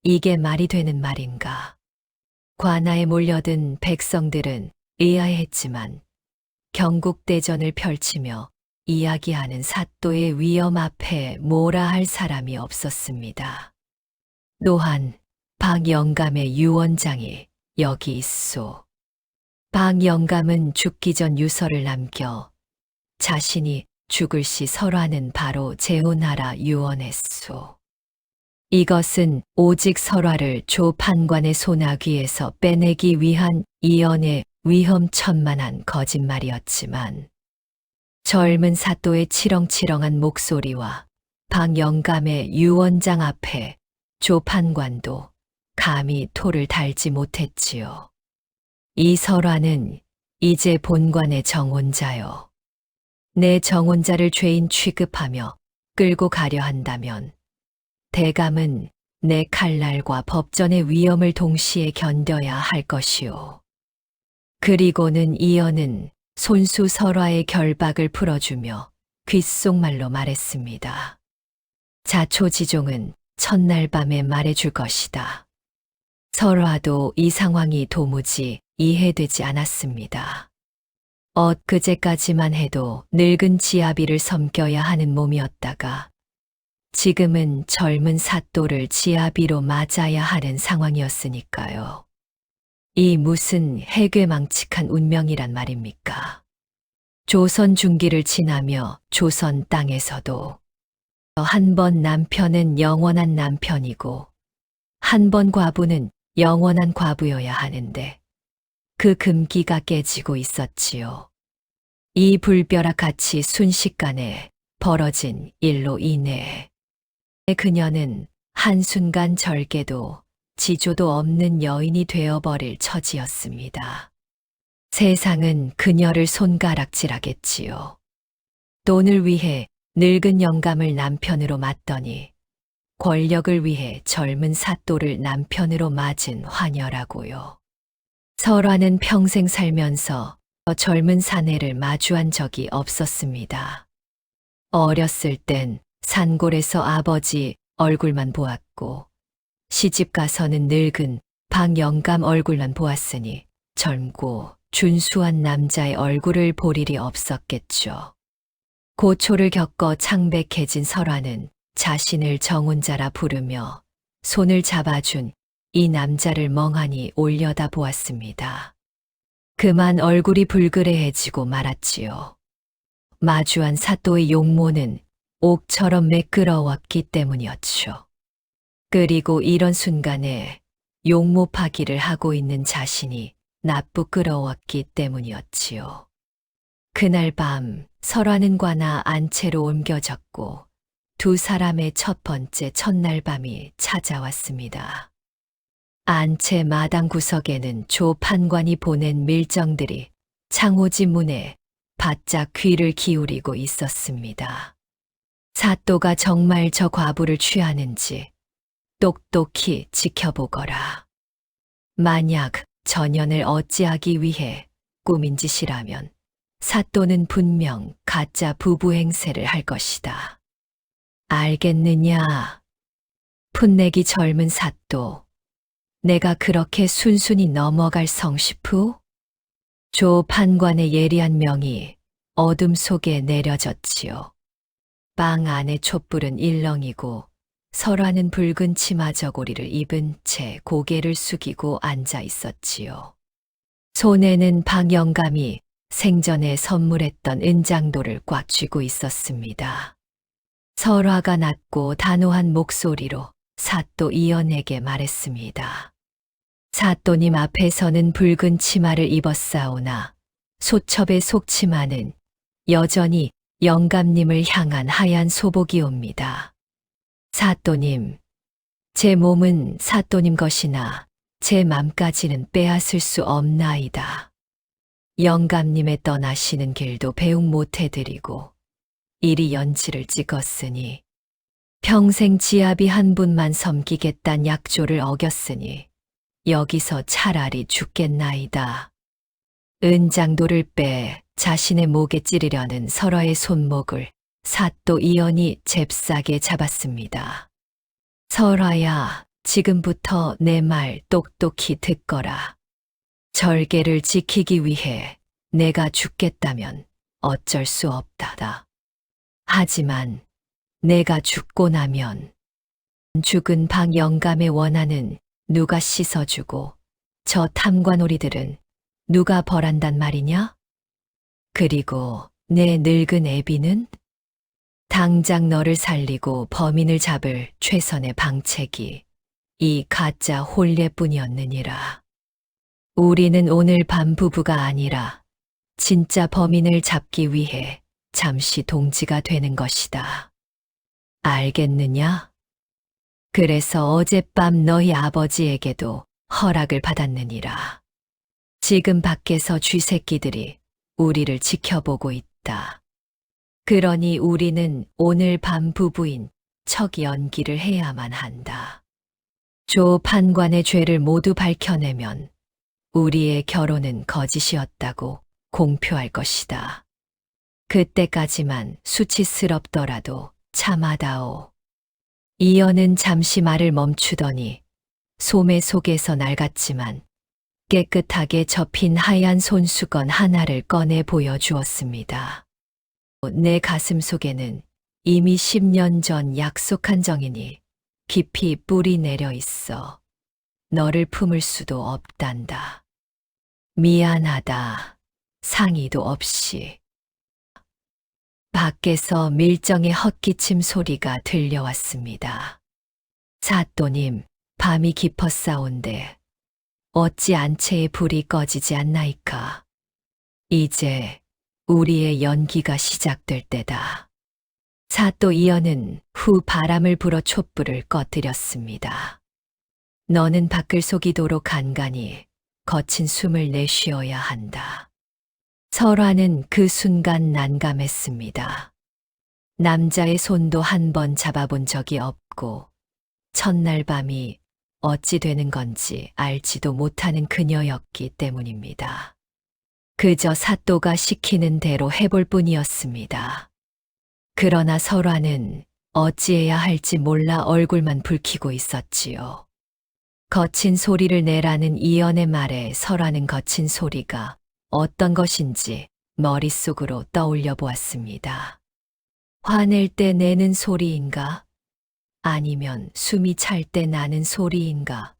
이게 말이 되는 말인가. 관아에 몰려든 백성들은 의아해했지만 경국대전을 펼치며 이야기하는 사또의 위엄 앞에 뭐라 할 사람이 없었습니다. 또한 박 영감의 유언장이 여기 있소. 박 영감은 죽기 전 유서를 남겨 자신이 죽을 시 설화는 바로 재혼하라 유언했소. 이것은 오직 설화를 조 판관의 소나귀에서 빼내기 위한 이언의 위험천만한 거짓말이었지만 젊은 사또의 치렁치렁한 목소리와 박 영감의 유언장 앞에 조 판관도 감히 토를 달지 못했지요. 이 설화는 이제 본관의 정혼자요. 내 정혼자를 죄인 취급하며 끌고 가려 한다면 대감은 내 칼날과 법전의 위험을 동시에 견뎌야 할 것이오. 그리고는 이어는 손수 설화의 결박을 풀어주며 귓속말로 말했습니다. 자초지종은 첫날 밤에 말해줄 것이다. 설화도 이 상황이 도무지 이해되지 않았습니다. 엊그제까지만 해도 늙은 지아비를 섬겨야 하는 몸이었다가 지금은 젊은 사또를 지아비로 맞아야 하는 상황이었으니까요. 이 무슨 해괴망측한 운명이란 말입니까? 조선 중기를 지나며 조선 땅에서도 한 번 남편은 영원한 남편이고 한 번 과부는 영원한 과부여야 하는데 그 금기가 깨지고 있었지요. 이 불벼락같이 순식간에 벌어진 일로 인해 그녀는 한순간 절개도 지조도 없는 여인이 되어버릴 처지였습니다. 세상은 그녀를 손가락질하겠지요. 돈을 위해 늙은 영감을 남편으로 맞더니 권력을 위해 젊은 사또를 남편으로 맞은 환혈하고요. 설화는 평생 살면서 젊은 사내를 마주한 적이 없었습니다. 어렸을 땐 산골에서 아버지 얼굴만 보았고 시집 가서는 늙은 박 영감 얼굴만 보았으니 젊고 준수한 남자의 얼굴을 볼 일이 없었겠죠. 고초를 겪어 창백해진 설화는 자신을 정혼자라 부르며 손을 잡아준 이 남자를 멍하니 올려다 보았습니다. 그만 얼굴이 불그레해지고 말았지요. 마주한 사또의 용모는 옥처럼 매끄러웠기 때문이었죠. 그리고 이런 순간에 용모 파기를 하고 있는 자신이 나쁘끄러웠기 때문이었지요. 그날 밤 설화는 관아 안채로 옮겨졌고 두 사람의 첫 번째 첫날 밤이 찾아왔습니다. 안채 마당 구석에는 조 판관이 보낸 밀정들이 창호지 문에 바짝 귀를 기울이고 있었습니다. 사또가 정말 저 과부를 취하는지 똑똑히 지켜보거라. 만약 전연을 어찌하기 위해 꾸민 짓이라면 사또는 분명 가짜 부부 행세를 할 것이다. 알겠느냐? 풋내기 젊은 사또, 내가 그렇게 순순히 넘어갈 성시푸? 조 판관의 예리한 명이 어둠 속에 내려졌지요. 방 안의 촛불은 일렁이고 설화는 붉은 치마 저고리를 입은 채 고개를 숙이고 앉아 있었지요. 손에는 박 영감이 생전에 선물했던 은장도를 꽉 쥐고 있었습니다. 설화가 낮고 단호한 목소리로 사또 이연에게 말했습니다. 사또님 앞에서는 붉은 치마를 입었사오나 소첩의 속치마는 여전히 영감님을 향한 하얀 소복이옵니다. 사또님, 제 몸은 사또님 것이나 제 맘까지는 빼앗을 수 없나이다. 영감님의 떠나시는 길도 배웅 못해드리고 이리 연치를 찍었으니 평생 지아비 한 분만 섬기겠단 약조를 어겼으니 여기서 차라리 죽겠나이다. 은장도를 빼 자신의 목에 찌르려는 설화의 손목을 사또 이연이 잽싸게 잡았습니다. 설화야, 지금부터 내 말 똑똑히 듣거라. 절개를 지키기 위해 내가 죽겠다면 어쩔 수 없다다. 하지만 내가 죽고 나면 죽은 박 영감의 원한은 누가 씻어주고 저 탐관오리들은 누가 벌한단 말이냐? 그리고 내 늙은 애비는? 당장 너를 살리고 범인을 잡을 최선의 방책이 이 가짜 혼례뿐이었느니라. 우리는 오늘 밤 부부가 아니라 진짜 범인을 잡기 위해 잠시 동지가 되는 것이다. 알겠느냐? 그래서 어젯밤 너희 아버지에게도 허락을 받았느니라. 지금 밖에서 쥐새끼들이 우리를 지켜보고 있다. 그러니 우리는 오늘 밤 부부인 척 연기를 해야만 한다. 조 판관의 죄를 모두 밝혀내면 우리의 결혼은 거짓이었다고 공표할 것이다. 그때까지만 수치스럽더라도 참아다오. 이연은 잠시 말을 멈추더니 소매 속에서 낡았지만 깨끗하게 접힌 하얀 손수건 하나를 꺼내 보여주었습니다. 내 가슴 속에는 이미 10년 전 약속한 정인이 깊이 뿌리 내려 있어 너를 품을 수도 없단다. 미안하다. 상의도 없이. 밖에서 밀정의 헛기침 소리가 들려왔습니다. 사또님, 밤이 깊었사온데 어찌 안채의 불이 꺼지지 않나이까. 이제 우리의 연기가 시작될 때다. 사또 이연은 후 바람을 불어 촛불을 꺼뜨렸습니다. 너는 밖을 속이도록 간간히 거친 숨을 내쉬어야 한다. 설화는 그 순간 난감했습니다. 남자의 손도 한 번 잡아본 적이 없고 첫날 밤이 어찌 되는 건지 알지도 못하는 그녀였기 때문입니다. 그저 사또가 시키는 대로 해볼 뿐이었습니다. 그러나 설화는 어찌해야 할지 몰라 얼굴만 붉히고 있었지요. 거친 소리를 내라는 이연의 말에 설화는 거친 소리가 어떤 것인지 머릿속으로 떠올려 보았습니다. 화낼 때 내는 소리인가? 아니면 숨이 찰 때 나는 소리인가?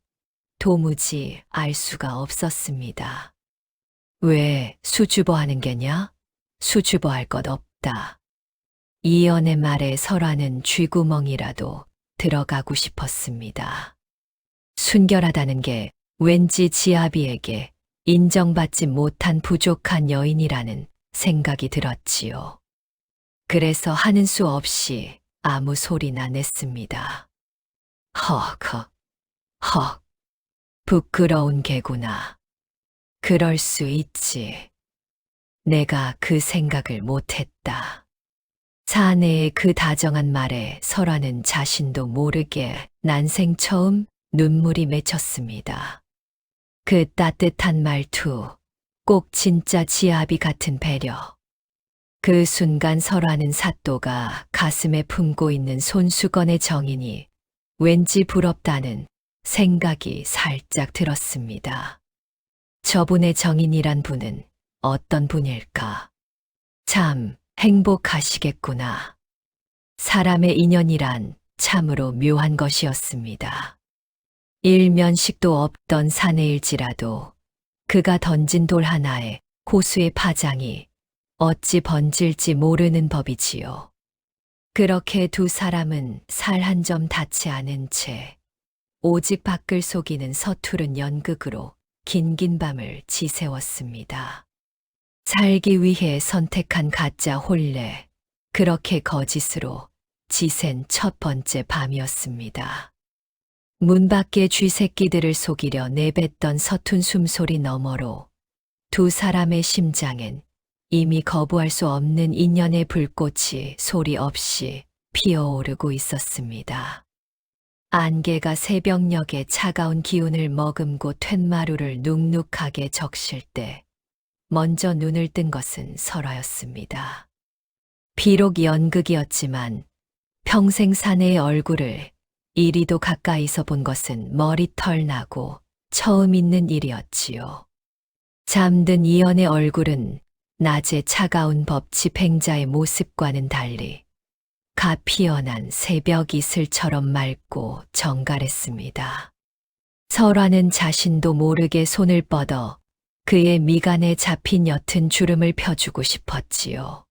도무지 알 수가 없었습니다. 왜 수줍어하는 게냐? 수줍어할 것 없다. 이연의 말에 설화는 쥐구멍이라도 들어가고 싶었습니다. 순결하다는 게 왠지 지아비에게 인정받지 못한 부족한 여인이라는 생각이 들었지요. 그래서 하는 수 없이 아무 소리나 냈습니다. 헉, 부끄러운 개구나. 그럴 수 있지. 내가 그 생각을 못했다. 사내의 그 다정한 말에 설화는 자신도 모르게 난생 처음 눈물이 맺혔습니다. 그 따뜻한 말투, 꼭 진짜 지아비 같은 배려. 그 순간 설화는 사또가 가슴에 품고 있는 손수건의 정인이 왠지 부럽다는 생각이 살짝 들었습니다. 저분의 정인이란 분은 어떤 분일까? 참 행복하시겠구나. 사람의 인연이란 참으로 묘한 것이었습니다. 일면식도 없던 사내일지라도 그가 던진 돌 하나에 호수의 파장이 어찌 번질지 모르는 법이지요. 그렇게 두 사람은 살 한 점 닿지 않은 채 오직 밖을 속이는 서투른 연극으로 긴긴 밤을 지새웠습니다. 살기 위해 선택한 가짜 혼례, 그렇게 거짓으로 지샌 첫 번째 밤이었습니다. 문 밖의 쥐새끼들을 속이려 내뱉던 서툰 숨소리 너머로 두 사람의 심장엔 이미 거부할 수 없는 인연의 불꽃이 소리 없이 피어오르고 있었습니다. 안개가 새벽녘의 차가운 기운을 머금고 툇마루를 눅눅하게 적실 때 먼저 눈을 뜬 것은 설화였습니다. 비록 연극이었지만 평생 사내의 얼굴을 이리도 가까이서 본 것은 머리털 나고 처음 있는 일이었지요. 잠든 이연의 얼굴은 낮의 차가운 법 집행자의 모습과는 달리 가피연한 새벽 이슬처럼 맑고 정갈했습니다. 설화는 자신도 모르게 손을 뻗어 그의 미간에 잡힌 옅은 주름을 펴주고 싶었지요.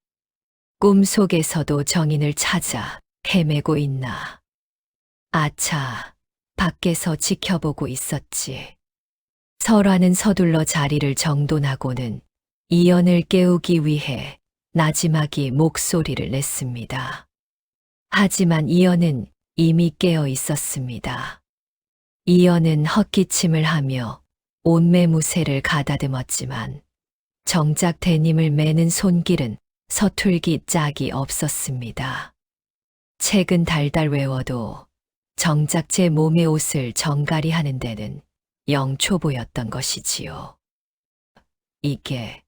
꿈속에서도 정인을 찾아 헤매고 있나. 아차, 밖에서 지켜보고 있었지. 설화는 서둘러 자리를 정돈하고는 이연을 깨우기 위해 나지막이 목소리를 냈습니다. 하지만 이연은 이미 깨어 있었습니다. 이연은 헛기침을 하며 온매무새를 가다듬었지만 정작 데님을 매는 손길은 서툴기 짝이 없었습니다. 책은 달달 외워도 정작 제 몸의 옷을 정갈이 하는 데는 영 초보였던 것이지요. 이게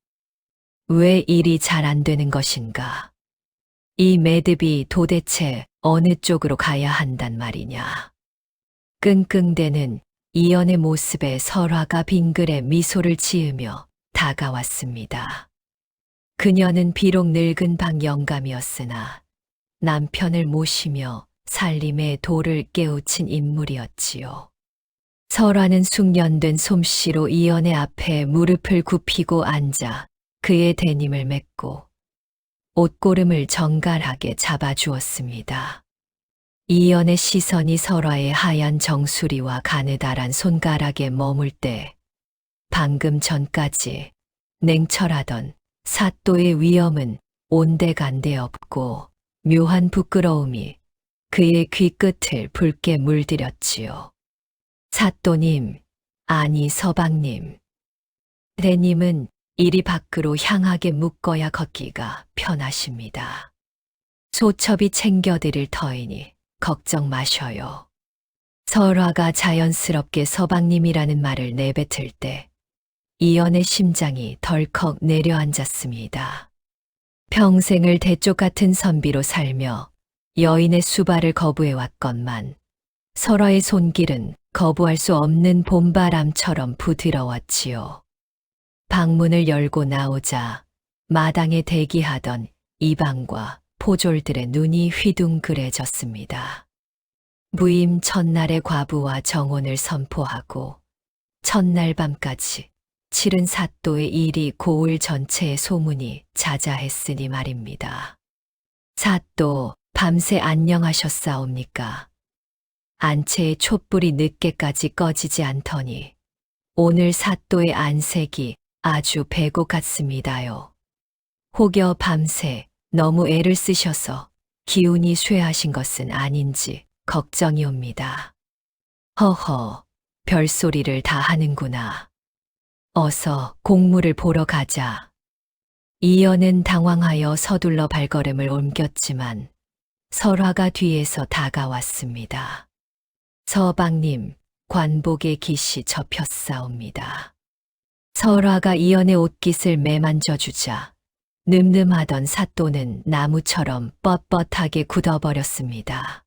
왜 일이 잘 안 되는 것인가? 이 매듭이 도대체 어느 쪽으로 가야 한단 말이냐? 끙끙대는 이연의 모습에 설화가 빙글에 미소를 지으며 다가왔습니다. 그녀는 비록 늙은 방 영감이었으나 남편을 모시며 살림의 도를 깨우친 인물이었지요. 설화는 숙련된 솜씨로 이연의 앞에 무릎을 굽히고 앉아 그의 데님을 맺고 옷고름을 정갈하게 잡아주었습니다. 이연의 시선이 설화의 하얀 정수리와 가느다란 손가락에 머물 때 방금 전까지 냉철하던 사또의 위엄은 온데간데 없고 묘한 부끄러움이 그의 귀끝을 붉게 물들였지요. 사또님, 아니 서방님. 대님은 이리 밖으로 향하게 묶어야 걷기가 편하십니다. 소첩이 챙겨드릴 터이니 걱정 마셔요. 설화가 자연스럽게 서방님이라는 말을 내뱉을 때 이연의 심장이 덜컥 내려앉았습니다. 평생을 대쪽 같은 선비로 살며 여인의 수발을 거부해왔건만 설화의 손길은 거부할 수 없는 봄바람처럼 부드러웠지요. 방문을 열고 나오자 마당에 대기하던 이방과 포졸들의 눈이 휘둥그레졌습니다. 무임 첫날의 과부와 정혼을 선포하고 첫날 밤까지 치른 사또의 일이 고을 전체의 소문이 자자했으니 말입니다. 사또, 밤새 안녕하셨사옵니까? 안채의 촛불이 늦게까지 꺼지지 않더니 오늘 사또의 안색이 아주 배고 같습니다요. 혹여 밤새 너무 애를 쓰셔서 기운이 쇠하신 것은 아닌지 걱정이옵니다. 허허, 별소리를 다 하는구나. 어서 공무를 보러 가자. 이연은 당황하여 서둘러 발걸음을 옮겼지만 설화가 뒤에서 다가왔습니다. 서방님, 관복의 깃이 접혔사옵니다. 설화가 이연의 옷깃을 매만져주자 늠름하던 사또는 나무처럼 뻣뻣하게 굳어버렸습니다.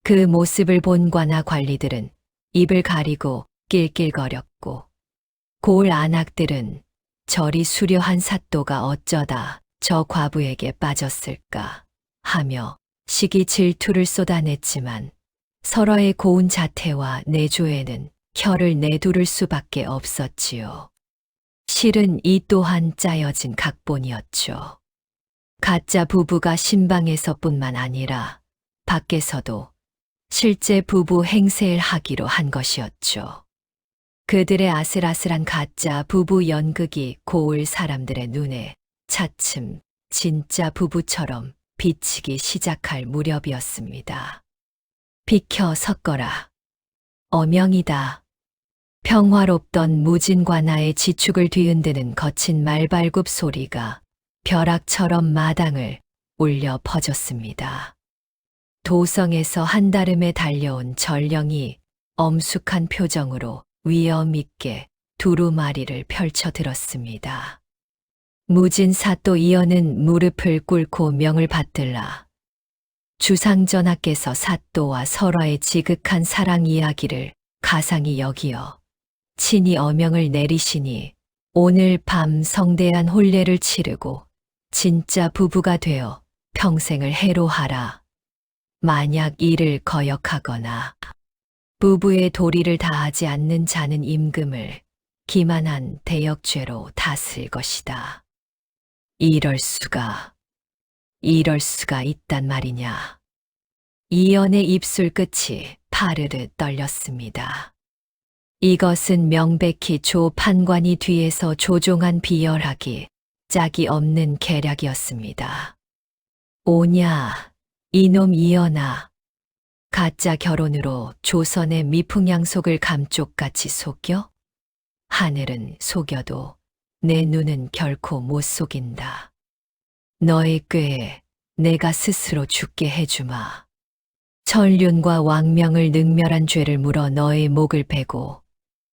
그 모습을 본 관아 관리들은 입을 가리고 낄낄거렸고 고을 안악들은 저리 수려한 사또가 어쩌다 저 과부에게 빠졌을까 하며 시기 질투를 쏟아냈지만 설화의 고운 자태와 내조에는 혀를 내두를 수밖에 없었지요. 실은 이 또한 짜여진 각본이었죠. 가짜 부부가 신방에서뿐만 아니라 밖에서도 실제 부부 행세를 하기로 한 것이었죠. 그들의 아슬아슬한 가짜 부부 연극이 고을 사람들의 눈에 차츰 진짜 부부처럼 비치기 시작할 무렵이었습니다. 비켜 섰거라. 어명이다. 평화롭던 무진관아의 지축을 뒤흔드는 거친 말발굽 소리가 벼락처럼 마당을 울려 퍼졌습니다. 도성에서 한달음에 달려온 전령이 엄숙한 표정으로 위엄 있게 두루마리를 펼쳐 들었습니다. 무진 사또 이연은 무릎을 꿇고 명을 받들라. 주상전하께서 사또와 설화의 지극한 사랑 이야기를 가상히 여기어 친히 어명을 내리시니 오늘 밤 성대한 혼례를 치르고 진짜 부부가 되어 평생을 해로하라. 만약 이를 거역하거나 부부의 도리를 다하지 않는 자는 임금을 기만한 대역죄로 다스릴 것이다. 이럴 수가 있단 말이냐. 이연의 입술 끝이 파르르 떨렸습니다. 이것은 명백히 조 판관이 뒤에서 조종한 비열하기 짝이 없는 계략이었습니다. 오냐, 이놈 이연아. 가짜 결혼으로 조선의 미풍양속을 감쪽같이 속여? 하늘은 속여도 내 눈은 결코 못 속인다. 너의 꾀에 내가 스스로 죽게 해주마. 천륜과 왕명을 능멸한 죄를 물어 너의 목을 베고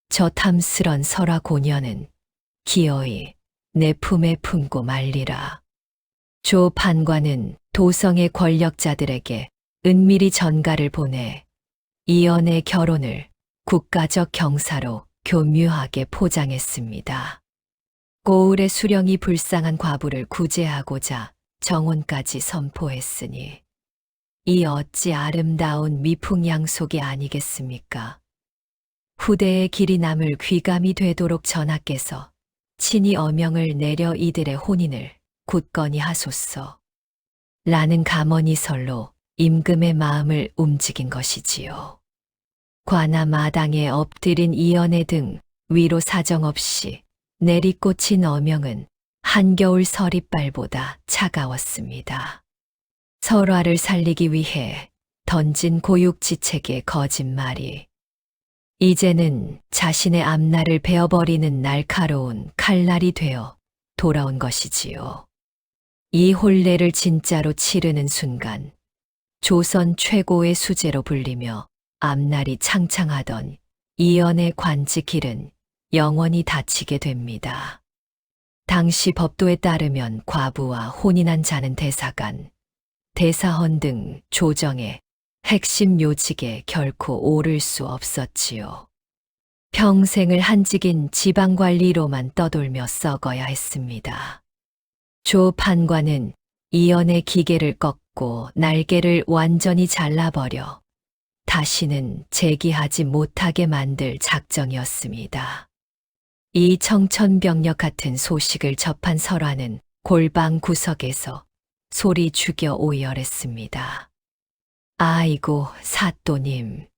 저 탐스런 설화 고녀는 기어이 내 품에 품고 말리라. 조 판관은 도성의 권력자들에게 은밀히 전가를 보내 이연의 결혼을 국가적 경사로 교묘하게 포장했습니다. 고을의 수령이 불쌍한 과부를 구제하고자 정혼까지 선포했으니 이 어찌 아름다운 미풍양속이 아니겠습니까? 후대의 길이 남을 귀감이 되도록 전하께서 친히 어명을 내려 이들의 혼인을 굳건히 하소서. 라는 감언이설로 임금의 마음을 움직인 것이지요. 관아 마당에 엎드린 이연의 등 위로 사정없이 내리꽂힌 어명은 한겨울 서리발보다 차가웠습니다. 설화를 살리기 위해 던진 고육지책의 거짓말이 이제는 자신의 앞날을 베어버리는 날카로운 칼날이 되어 돌아온 것이지요. 이 혼례를 진짜로 치르는 순간 조선 최고의 수제로 불리며 앞날이 창창하던 이연의 관직 길은 영원히 닫히게 됩니다. 당시 법도에 따르면 과부와 혼인한 자는 대사관, 대사헌 등 조정의 핵심 요직에 결코 오를 수 없었지요. 평생을 한직인 지방관리로만 떠돌며 썩어야 했습니다. 조 판관은 이연의 기계를 꺾고 날개를 완전히 잘라버려 다시는 재기하지 못하게 만들 작정이었습니다. 이 청천벽력 같은 소식을 접한 설화는 골방 구석에서 소리 죽여 오열했습니다. 아이고 사또님,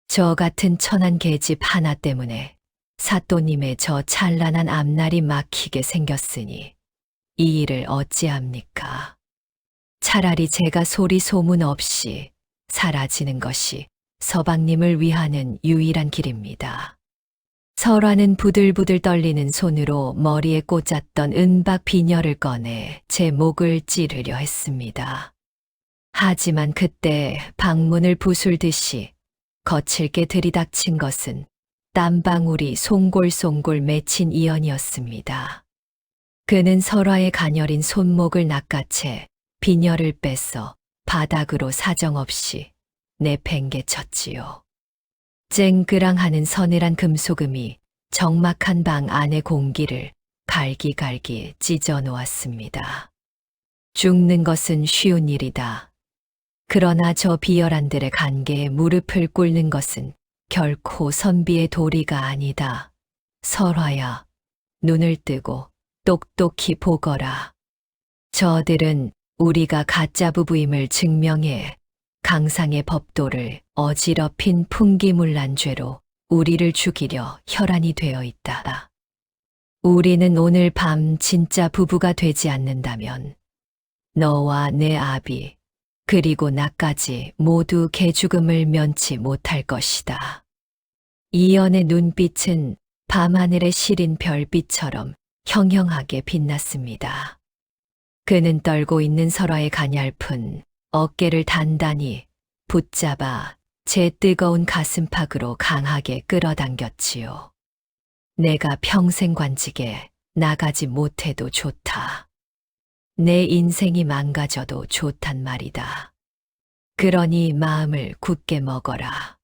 저 같은 천한 계집 하나 때문에 사또님의 저 찬란한 앞날이 막히게 생겼으니 이 일을 어찌합니까? 차라리 제가 소리 소문 없이 사라지는 것이 서방님을 위하는 유일한 길입니다. 설화는 부들부들 떨리는 손으로 머리에 꽂았던 은박 비녀를 꺼내 제 목을 찌르려 했습니다. 하지만 그때 방문을 부술듯이 거칠게 들이닥친 것은 땀방울이 송골송골 맺힌 이연이었습니다. 그는 설화의 가녀린 손목을 낚아채 비녀를 뺏어 바닥으로 사정없이 내팽개쳤지요. 쨍그랑하는 서늘한 금소금이 적막한 방 안의 공기를 갈기갈기 찢어 놓았습니다. 죽는 것은 쉬운 일이다. 그러나 저 비열한들의 간계에 무릎을 꿇는 것은 결코 선비의 도리가 아니다. 설화야, 눈을 뜨고 똑똑히 보거라. 저들은 우리가 가짜 부부임을 증명해 강상의 법도를 어지럽힌 풍기문란 죄로 우리를 죽이려 혈안이 되어 있다. 우리는 오늘 밤 진짜 부부가 되지 않는다면 너와 내 아비 그리고 나까지 모두 개죽음을 면치 못할 것이다. 이연의 눈빛은 밤하늘의 시린 별빛처럼 형형하게 빛났습니다. 그는 떨고 있는 설화의 가냘픈 어깨를 단단히 붙잡아 제 뜨거운 가슴팍으로 강하게 끌어당겼지요. 내가 평생 관직에 나가지 못해도 좋다. 내 인생이 망가져도 좋단 말이다. 그러니 마음을 굳게 먹어라.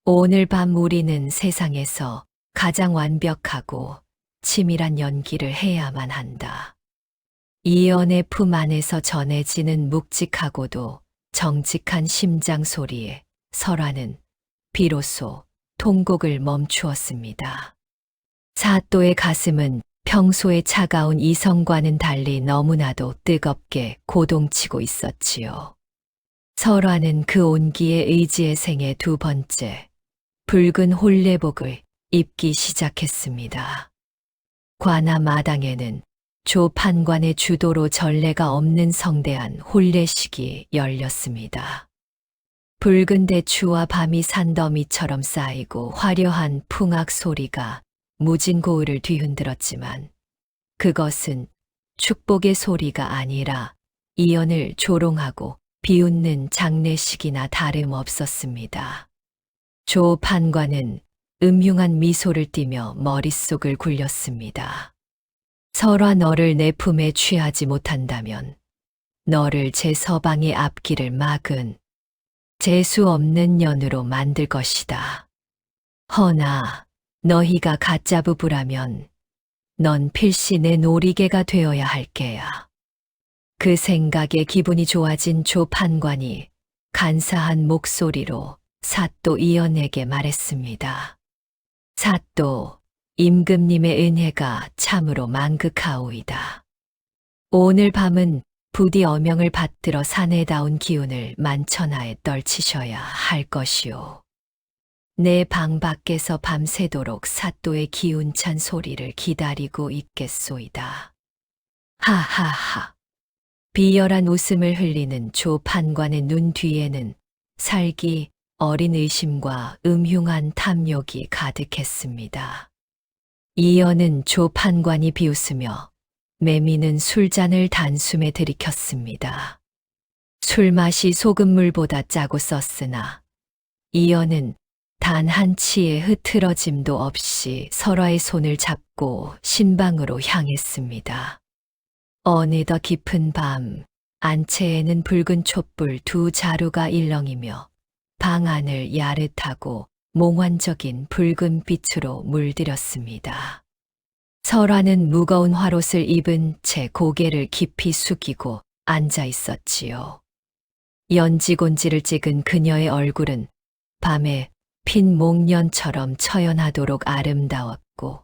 오늘 밤 우리는 세상에서 가장 완벽하고 치밀한 연기를 해야만 한다. 이연의 품 안에서 전해지는 묵직하고도 정직한 심장 소리에 설화는 비로소 통곡을 멈추었습니다. 사또의 가슴은 평소의 차가운 이성과는 달리 너무나도 뜨겁게 고동치고 있었지요. 설화는 그 온기에 의지의 생애 두 번째, 붉은 혼례복을 입기 시작했습니다. 관아 마당에는 조 판관의 주도로 전례가 없는 성대한 혼례식이 열렸습니다. 붉은 대추와 밤이 산더미처럼 쌓이고 화려한 풍악 소리가 무진 고을을 뒤흔들었지만 그것은 축복의 소리가 아니라 이연을 조롱하고 비웃는 장례식이나 다름없었습니다. 조 판관은 음흉한 미소를 띠며 머릿속을 굴렸습니다. 설화 너를 내 품에 취하지 못한다면 너를 제 서방의 앞길을 막은 재수 없는 년으로 만들 것이다. 허나 너희가 가짜 부부라면 넌 필시 내 놀이개가 되어야 할 게야. 그 생각에 기분이 좋아진 조 판관이 간사한 목소리로 사또 이연에게 말했습니다. 사또, 임금님의 은혜가 참으로 만극하오이다. 오늘 밤은 부디 어명을 받들어 사내다운 기운을 만천하에 떨치셔야 할 것이오. 내 방 밖에서 밤새도록 사또의 기운찬 소리를 기다리고 있겠소이다. 하하하. 비열한 웃음을 흘리는 조 판관의 눈 뒤에는 살기 어린 의심과 음흉한 탐욕이 가득했습니다. 이연은 조 판관이 비웃으며 매미는 술잔을 단숨에 들이켰습니다. 술맛이 소금물보다 짜고 썼으나 이연은 단 한 치의 흐트러짐도 없이 설화의 손을 잡고 신방으로 향했습니다. 어느덧 깊은 밤, 안채에는 붉은 촛불 두 자루가 일렁이며 방 안을 야릇하고 몽환적인 붉은 빛으로 물들였습니다. 설화는 무거운 화롯을 입은 채 고개를 깊이 숙이고 앉아 있었지요. 연지곤지를 찍은 그녀의 얼굴은 밤에 핀 목련처럼 처연하도록 아름다웠고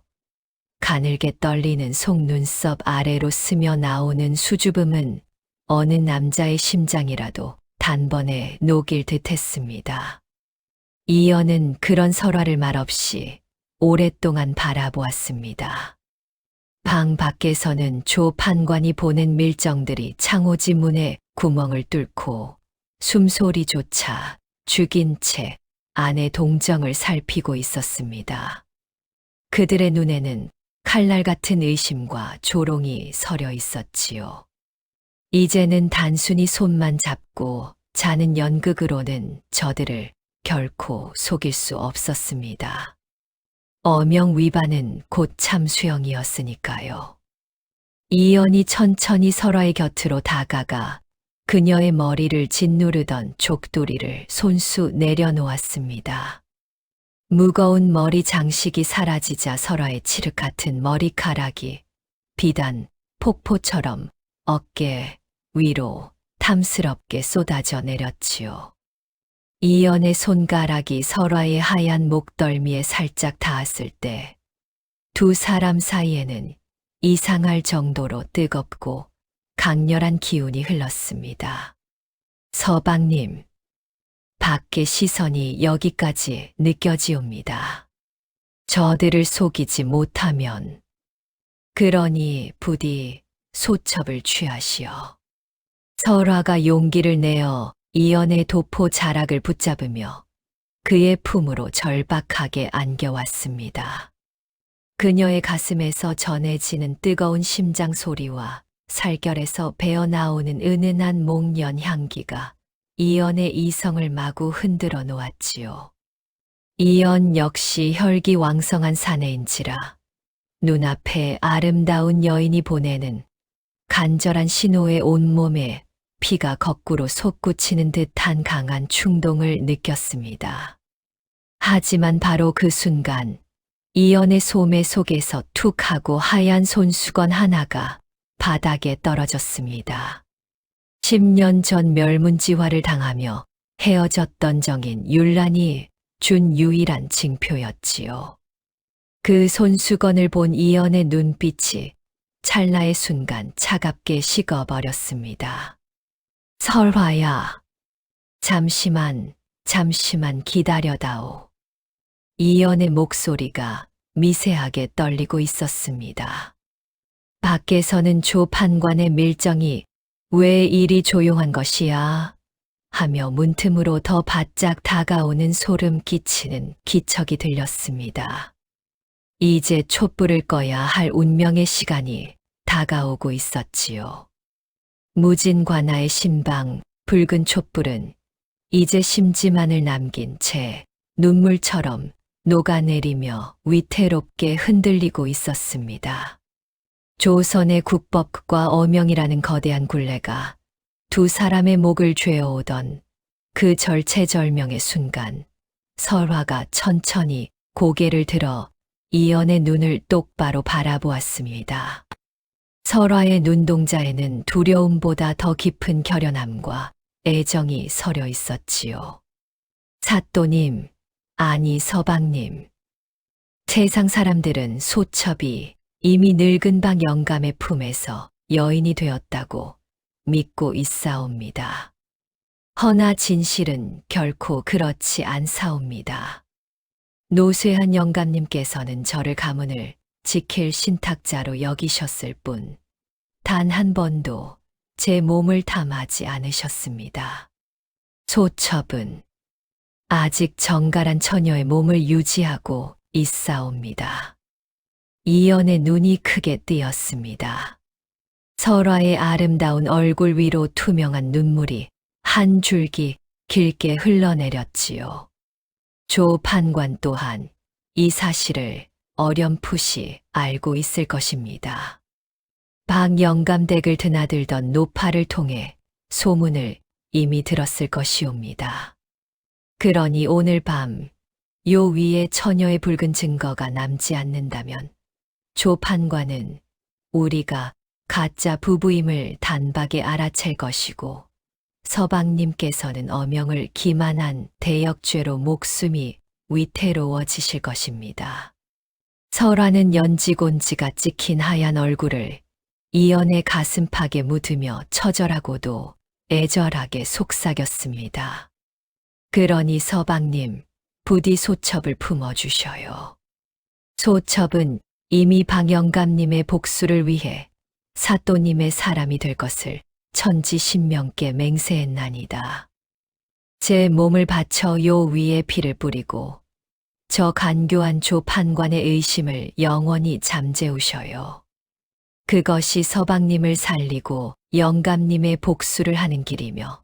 가늘게 떨리는 속눈썹 아래로 스며 나오는 수줍음은 어느 남자의 심장이라도 단번에 녹일 듯 했습니다. 이연은 그런 설화를 말없이 오랫동안 바라보았습니다. 방 밖에서는 조 판관이 보낸 밀정들이 창호지 문에 구멍을 뚫고 숨소리조차 죽인 채 안의 동정을 살피고 있었습니다. 그들의 눈에는 칼날 같은 의심과 조롱이 서려 있었지요. 이제는 단순히 손만 잡고 자는 연극으로는 저들을 결코 속일 수 없었습니다. 어명 위반은 곧 참수형이었으니까요. 이연이 천천히 설화의 곁으로 다가가 그녀의 머리를 짓누르던 족도리를 손수 내려놓았습니다. 무거운 머리 장식이 사라지자 설화의 칠흑 같은 머리카락이 비단 폭포처럼 어깨 위로 탐스럽게 쏟아져 내렸지요. 이연의 손가락이 설화의 하얀 목덜미에 살짝 닿았을 때 두 사람 사이에는 이상할 정도로 뜨겁고 강렬한 기운이 흘렀습니다. 서방님, 밖의 시선이 여기까지 느껴지옵니다. 저들을 속이지 못하면, 그러니 부디 소첩을 취하시어. 설화가 용기를 내어 이연의 도포 자락을 붙잡으며 그의 품으로 절박하게 안겨왔습니다. 그녀의 가슴에서 전해지는 뜨거운 심장 소리와 살결에서 배어나오는 은은한 목련 향기가 이연의 이성을 마구 흔들어 놓았지요. 이연 역시 혈기왕성한 사내인지라 눈앞에 아름다운 여인이 보내는 간절한 신호에 온몸에 피가 거꾸로 솟구치는 듯한 강한 충동을 느꼈습니다. 하지만 바로 그 순간 이연의 소매 속에서 툭 하고 하얀 손수건 하나가 바닥에 떨어졌습니다. 10년 전 멸문지화를 당하며 헤어졌던 정인 율란이 준 유일한 징표였지요. 그 손수건을 본 이연의 눈빛이 찰나의 순간 차갑게 식어버렸습니다. 설화야, 잠시만 기다려다오. 이연의 목소리가 미세하게 떨리고 있었습니다. 밖에서는 조 판관의 밀정이 왜 이리 조용한 것이야? 하며 문틈으로 더 바짝 다가오는 소름 끼치는 기척이 들렸습니다. 이제 촛불을 꺼야 할 운명의 시간이 다가오고 있었지요. 무진관아의 신방 붉은 촛불은 이제 심지만을 남긴 채 눈물처럼 녹아내리며 위태롭게 흔들리고 있었습니다. 조선의 국법과 어명이라는 거대한 굴레가 두 사람의 목을 죄어오던 그 절체절명의 순간 설화가 천천히 고개를 들어 이연의 눈을 똑바로 바라보았습니다. 설화의 눈동자에는 두려움보다 더 깊은 결연함과 애정이 서려 있었지요. 사또님, 아니 서방님. 세상 사람들은 소첩이 이미 늙은 방 영감의 품에서 여인이 되었다고 믿고 있사옵니다. 허나 진실은 결코 그렇지 않사옵니다. 노쇠한 영감님께서는 저를 가문을 지킬 신탁자로 여기셨을 뿐, 단 한 번도 제 몸을 탐하지 않으셨습니다. 소첩은 아직 정갈한 처녀의 몸을 유지하고 있사옵니다. 이연의 눈이 크게 뜨였습니다. 설화의 아름다운 얼굴 위로 투명한 눈물이 한 줄기 길게 흘러내렸지요. 조 판관 또한 이 사실을 어렴풋이 알고 있을 것입니다. 박 영감댁을 드나들던 노파를 통해 소문을 이미 들었을 것이옵니다. 그러니 오늘 밤 요 위에 처녀의 붉은 증거가 남지 않는다면 조 판관은 우리가 가짜 부부임을 단박에 알아챌 것이고 서방님께서는 어명을 기만한 대역죄로 목숨이 위태로워지실 것입니다. 설화는 연지곤지가 찍힌 하얀 얼굴을 이연의 가슴팍에 묻으며 처절하고도 애절하게 속삭였습니다. 그러니 서방님, 부디 소첩을 품어주셔요. 소첩은 이미 방영감님의 복수를 위해 사또님의 사람이 될 것을 천지신명께 맹세했나니다. 제 몸을 바쳐 요 위에 피를 뿌리고 저 간교한 조 판관의 의심을 영원히 잠재우셔요. 그것이 서방님을 살리고 영감님의 복수를 하는 길이며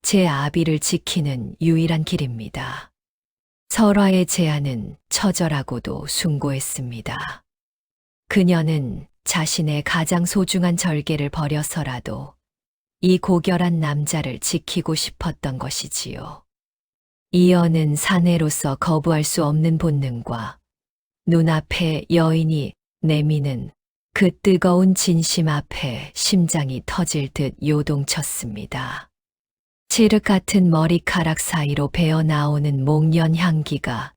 제 아비를 지키는 유일한 길입니다. 설화의 제안은 처절하고도 숭고했습니다. 그녀는 자신의 가장 소중한 절개를 버려서라도 이 고결한 남자를 지키고 싶었던 것이지요. 이어는 사내로서 거부할 수 없는 본능과 눈앞에 여인이 내미는 그 뜨거운 진심 앞에 심장이 터질 듯 요동쳤습니다. 칠흑 같은 머리카락 사이로 배어나오는 목련 향기가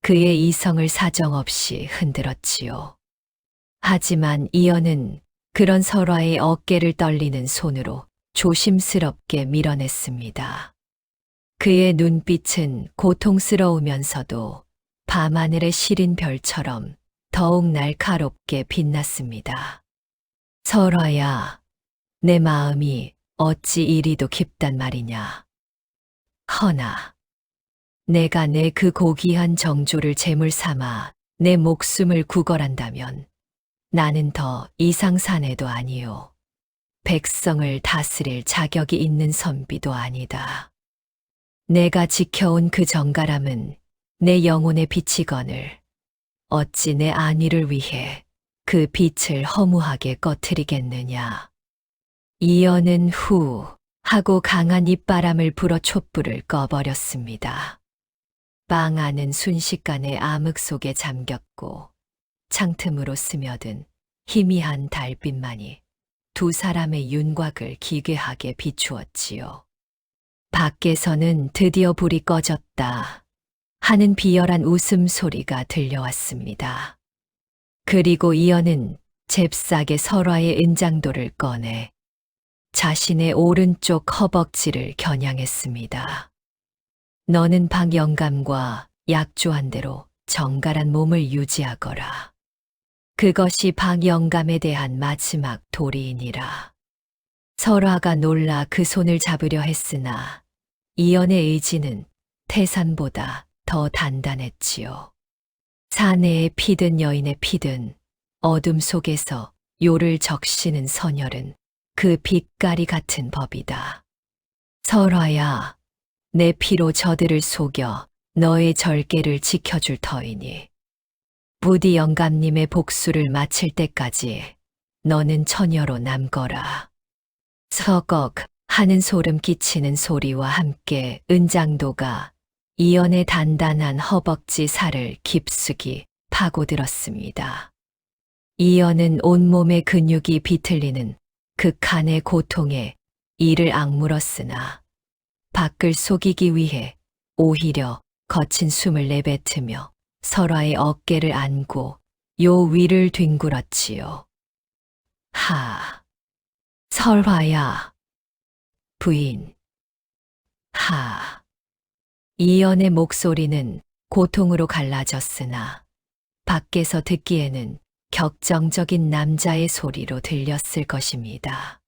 그의 이성을 사정없이 흔들었지요. 하지만 이어는 그런 설화의 어깨를 떨리는 손으로 조심스럽게 밀어냈습니다. 그의 눈빛은 고통스러우면서도 밤하늘의 시린 별처럼 더욱 날카롭게 빛났습니다. 설화야, 내 마음이 어찌 이리도 깊단 말이냐. 허나, 내가 내 그 고귀한 정조를 제물 삼아 내 목숨을 구걸한다면 나는 더 이상 사내도 아니요. 백성을 다스릴 자격이 있는 선비도 아니다. 내가 지켜온 그 정갈함은 내 영혼의 빛이거늘 어찌 내 안위를 위해 그 빛을 허무하게 꺼트리겠느냐. 이어는 후 하고 강한 입바람을 불어 촛불을 꺼버렸습니다. 방 안은 순식간에 암흑 속에 잠겼고 창틈으로 스며든 희미한 달빛만이 두 사람의 윤곽을 기괴하게 비추었지요. 밖에서는 드디어 불이 꺼졌다 하는 비열한 웃음소리가 들려왔습니다. 그리고 이어는 잽싸게 설화의 은장도를 꺼내 자신의 오른쪽 허벅지를 겨냥했습니다. 너는 박영감과 약조한 대로 정갈한 몸을 유지하거라. 그것이 박영감에 대한 마지막 도리이니라. 설화가 놀라 그 손을 잡으려 했으나 이연의 의지는 태산보다 더 단단했지요. 사내의 피든 여인의 피든 어둠 속에서 요를 적시는 선열은 그 빛깔이 같은 법이다. 설화야, 내 피로 저들을 속여 너의 절개를 지켜줄 터이니 부디 영감님의 복수를 마칠 때까지 너는 처녀로 남거라. 서걱 하는 소름 끼치는 소리와 함께 은장도가 이연의 단단한 허벅지 살을 깊숙이 파고들었습니다. 이연은 온몸의 근육이 비틀리는 극한의 고통에 이를 악물었으나 밖을 속이기 위해 오히려 거친 숨을 내뱉으며 설화의 어깨를 안고 요 위를 뒹굴었지요. 하, 설화야, 부인, 하. 이연의 목소리는 고통으로 갈라졌으나 밖에서 듣기에는 격정적인 남자의 소리로 들렸을 것입니다.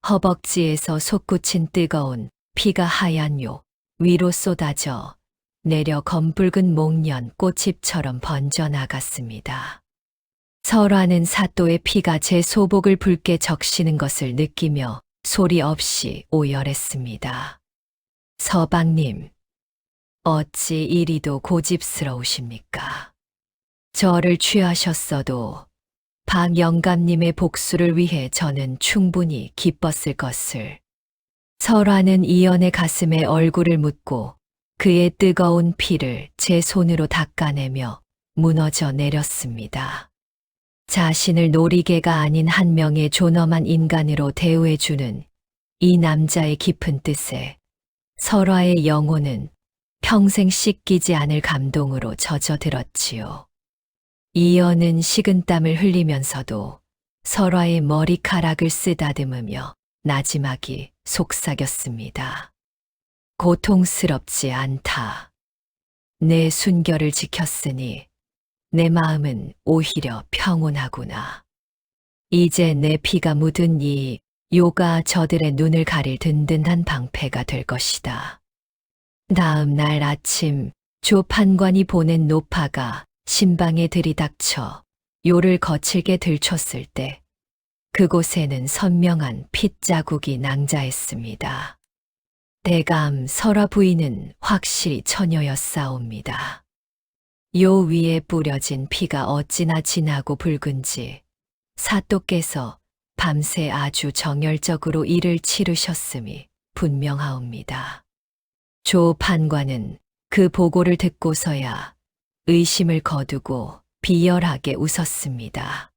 허벅지에서 솟구친 뜨거운 피가 하얀 요 위로 쏟아져 내려 검붉은 목련 꽃잎처럼 번져나갔습니다. 설화는 사또의 피가 제 소복을 붉게 적시는 것을 느끼며 소리 없이 오열했습니다. 서방님, 어찌 이리도 고집스러우십니까? 저를 취하셨어도 박 영감님의 복수를 위해 저는 충분히 기뻤을 것을. 설화는 이연의 가슴에 얼굴을 묻고 그의 뜨거운 피를 제 손으로 닦아내며 무너져 내렸습니다. 자신을 놀이개가 아닌 한 명의 존엄한 인간으로 대우해주는 이 남자의 깊은 뜻에 설화의 영혼은 평생 씻기지 않을 감동으로 젖어들었지요. 이연은 식은땀을 흘리면서도 설화의 머리카락을 쓰다듬으며 나지막이 속삭였습니다. 고통스럽지 않다. 내 순결을 지켰으니 내 마음은 오히려 평온하구나. 이제 내 피가 묻은 이 요가 저들의 눈을 가릴 든든한 방패가 될 것이다. 다음 날 아침 조 판관이 보낸 노파가 신방에 들이닥쳐 요를 거칠게 들쳤을 때 그곳에는 선명한 핏자국이 낭자했습니다. 대감 설화 부인은 확실히 처녀였사옵니다. 요 위에 뿌려진 피가 어찌나 진하고 붉은지 사또께서 밤새 아주 정열적으로 일을 치르셨음이 분명하옵니다. 조 판관은 그 보고를 듣고서야 의심을 거두고 비열하게 웃었습니다.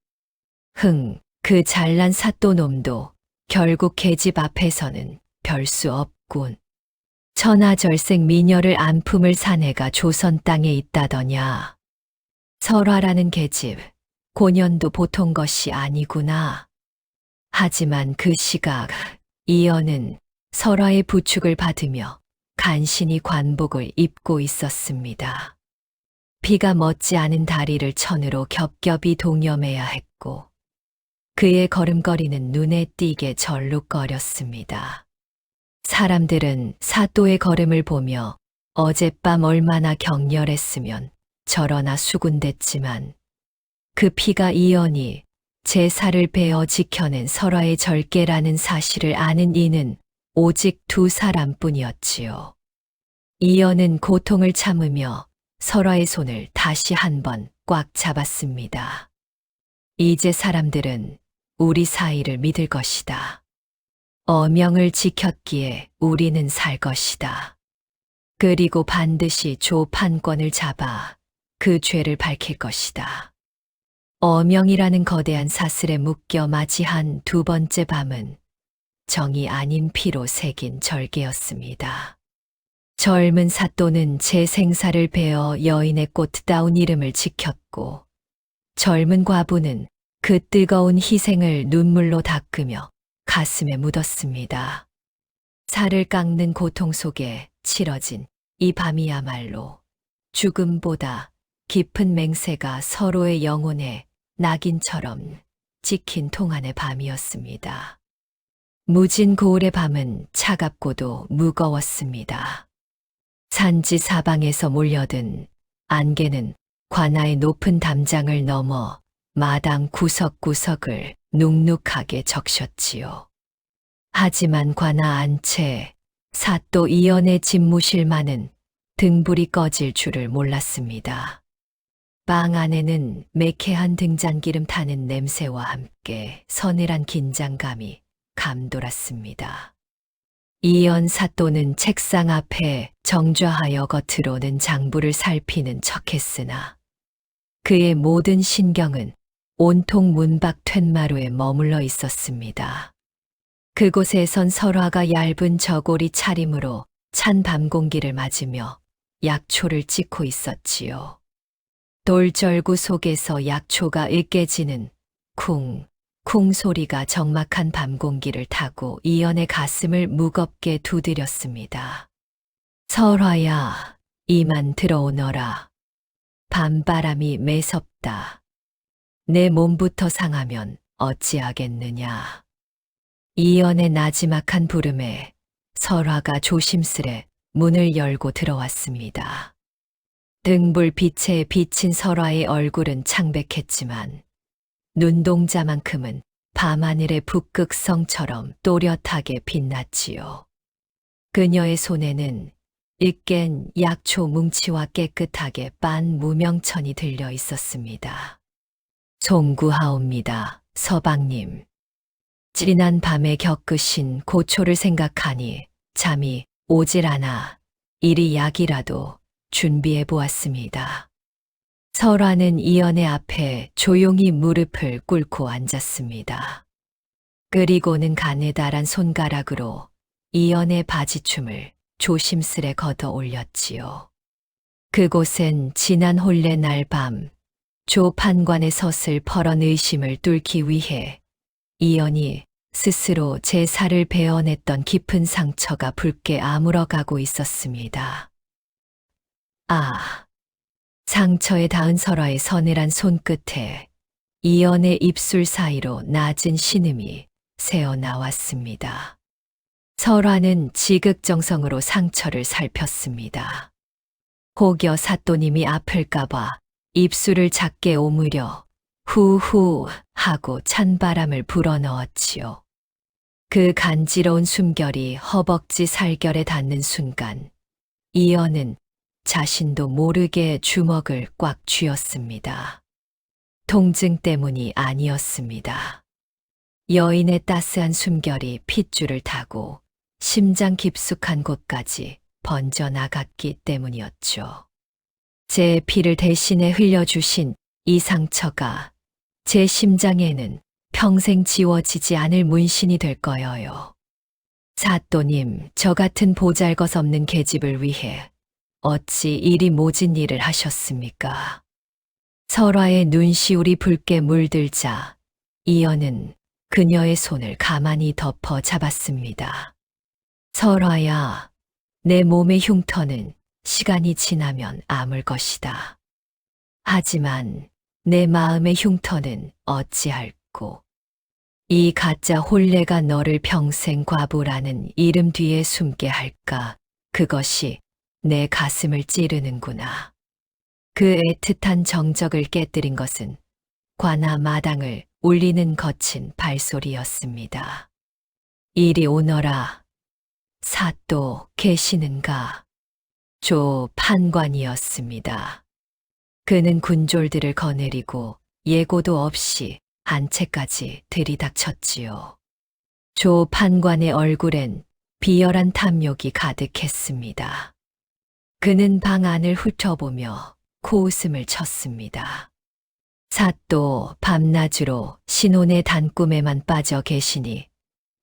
그 잘난 사또놈도 결국 계집 앞에서는 별 수 없군. 천하절생 미녀를 안 품을 사내가 조선 땅에 있다더냐. 설화라는 계집, 고년도 보통 것이 아니구나. 하지만 그 시각 이연은 설화의 부축을 받으며 간신히 관복을 입고 있었습니다. 피가 멎지 않은 다리를 천으로 겹겹이 동여매야 했고 그의 걸음걸이는 눈에 띄게 절룩거렸습니다. 사람들은 사또의 걸음을 보며 어젯밤 얼마나 격렬했으면 저러나 수군댔지만 그 피가 이연이 제사를 베어 지켜낸 설화의 절개라는 사실을 아는 이는 오직 두 사람뿐이었지요. 이연은 고통을 참으며 설화의 손을 다시 한번 꽉 잡았습니다. 이제 사람들은 우리 사이를 믿을 것이다. 어명을 지켰기에 우리는 살 것이다. 그리고 반드시 조 판권을 잡아 그 죄를 밝힐 것이다. 어명이라는 거대한 사슬에 묶여 맞이한 두 번째 밤은 정이 아닌 피로 새긴 절개였습니다. 젊은 사또는 제 생사를 베어 여인의 꽃다운 이름을 지켰고 젊은 과부는 그 뜨거운 희생을 눈물로 닦으며 가슴에 묻었습니다. 살을 깎는 고통 속에 치러진 이 밤이야말로 죽음보다 깊은 맹세가 서로의 영혼에 낙인처럼 찍힌 동안의 밤이었습니다. 무진 고을의 밤은 차갑고도 무거웠습니다. 산지 사방에서 몰려든 안개는 관아의 높은 담장을 넘어 마당 구석구석을 눅눅하게 적셨지요. 하지만 관아 안채 사또 이연의 집무실만은 등불이 꺼질 줄을 몰랐습니다. 방 안에는 매캐한 등잔기름 타는 냄새와 함께 서늘한 긴장감이 감돌았습니다. 이연 사또는 책상 앞에 정좌하여 겉으로는 장부를 살피는 척했으나 그의 모든 신경은 온통 문밖 툇마루에 머물러 있었습니다. 그곳에선 설화가 얇은 저고리 차림으로 찬 밤 공기를 맞으며 약초를 찍고 있었지요. 돌절구 속에서 약초가 으깨지는 쿵, 쿵 소리가 적막한 밤 공기를 타고 이연의 가슴을 무겁게 두드렸습니다. 설화야, 이만 들어오너라. 밤바람이 매섭다. 내 몸부터 상하면 어찌하겠느냐. 이연의 나지막한 부름에 설화가 조심스레 문을 열고 들어왔습니다. 등불 빛에 비친 설화의 얼굴은 창백했지만 눈동자만큼은 밤하늘의 북극성처럼 또렷하게 빛났지요. 그녀의 손에는 으깬 약초 뭉치와 깨끗하게 빤 무명천이 들려 있었습니다. 송구하옵니다, 서방님. 지난 밤에 겪으신 고초를 생각하니 잠이 오질 않아 이리 약이라도 준비해 보았습니다. 설화는 이연의 앞에 조용히 무릎을 꿇고 앉았습니다. 그리고는 가느다란 손가락으로 이연의 바지춤을 조심스레 걷어 올렸지요. 그곳엔 지난 혼례 날 밤 조 판관의 섯을 퍼런 의심을 뚫기 위해 이연이 스스로 제 살을 베어냈던 깊은 상처가 붉게 아물어가고 있었습니다. 아, 상처에 닿은 설화의 서늘한 손끝에 이연의 입술 사이로 낮은 신음이 새어 나왔습니다. 설화는 지극정성으로 상처를 살폈습니다. 혹여 사또님이 아플까봐 입술을 작게 오므려 후후 하고 찬바람을 불어넣었지요. 그 간지러운 숨결이 허벅지 살결에 닿는 순간 이연은 자신도 모르게 주먹을 꽉 쥐었습니다. 통증 때문이 아니었습니다. 여인의 따스한 숨결이 핏줄을 타고 심장 깊숙한 곳까지 번져나갔기 때문이었죠. 제 피를 대신에 흘려주신 이 상처가 제 심장에는 평생 지워지지 않을 문신이 될 거예요. 사또님, 저 같은 보잘것없는 계집을 위해 어찌 이리 모진 일을 하셨습니까? 설화의 눈시울이 붉게 물들자 이연은 그녀의 손을 가만히 덮어 잡았습니다. 설화야, 내 몸의 흉터는 시간이 지나면 아물 것이다. 하지만 내 마음의 흉터는 어찌할꼬. 이 가짜 혼례가 너를 평생 과부라는 이름 뒤에 숨게 할까? 그것이 내 가슴을 찌르는구나. 그 애틋한 정적을 깨뜨린 것은 관아 마당을 울리는 거친 발소리였습니다. 이리 오너라. 사또 계시는가? 조 판관이었습니다. 그는 군졸들을 거느리고 예고도 없이 안채까지 들이닥쳤지요. 조 판관의 얼굴엔 비열한 탐욕이 가득했습니다. 그는 방 안을 훑어보며 코웃음을 쳤습니다. 사또 밤낮으로 신혼의 단꿈에만 빠져 계시니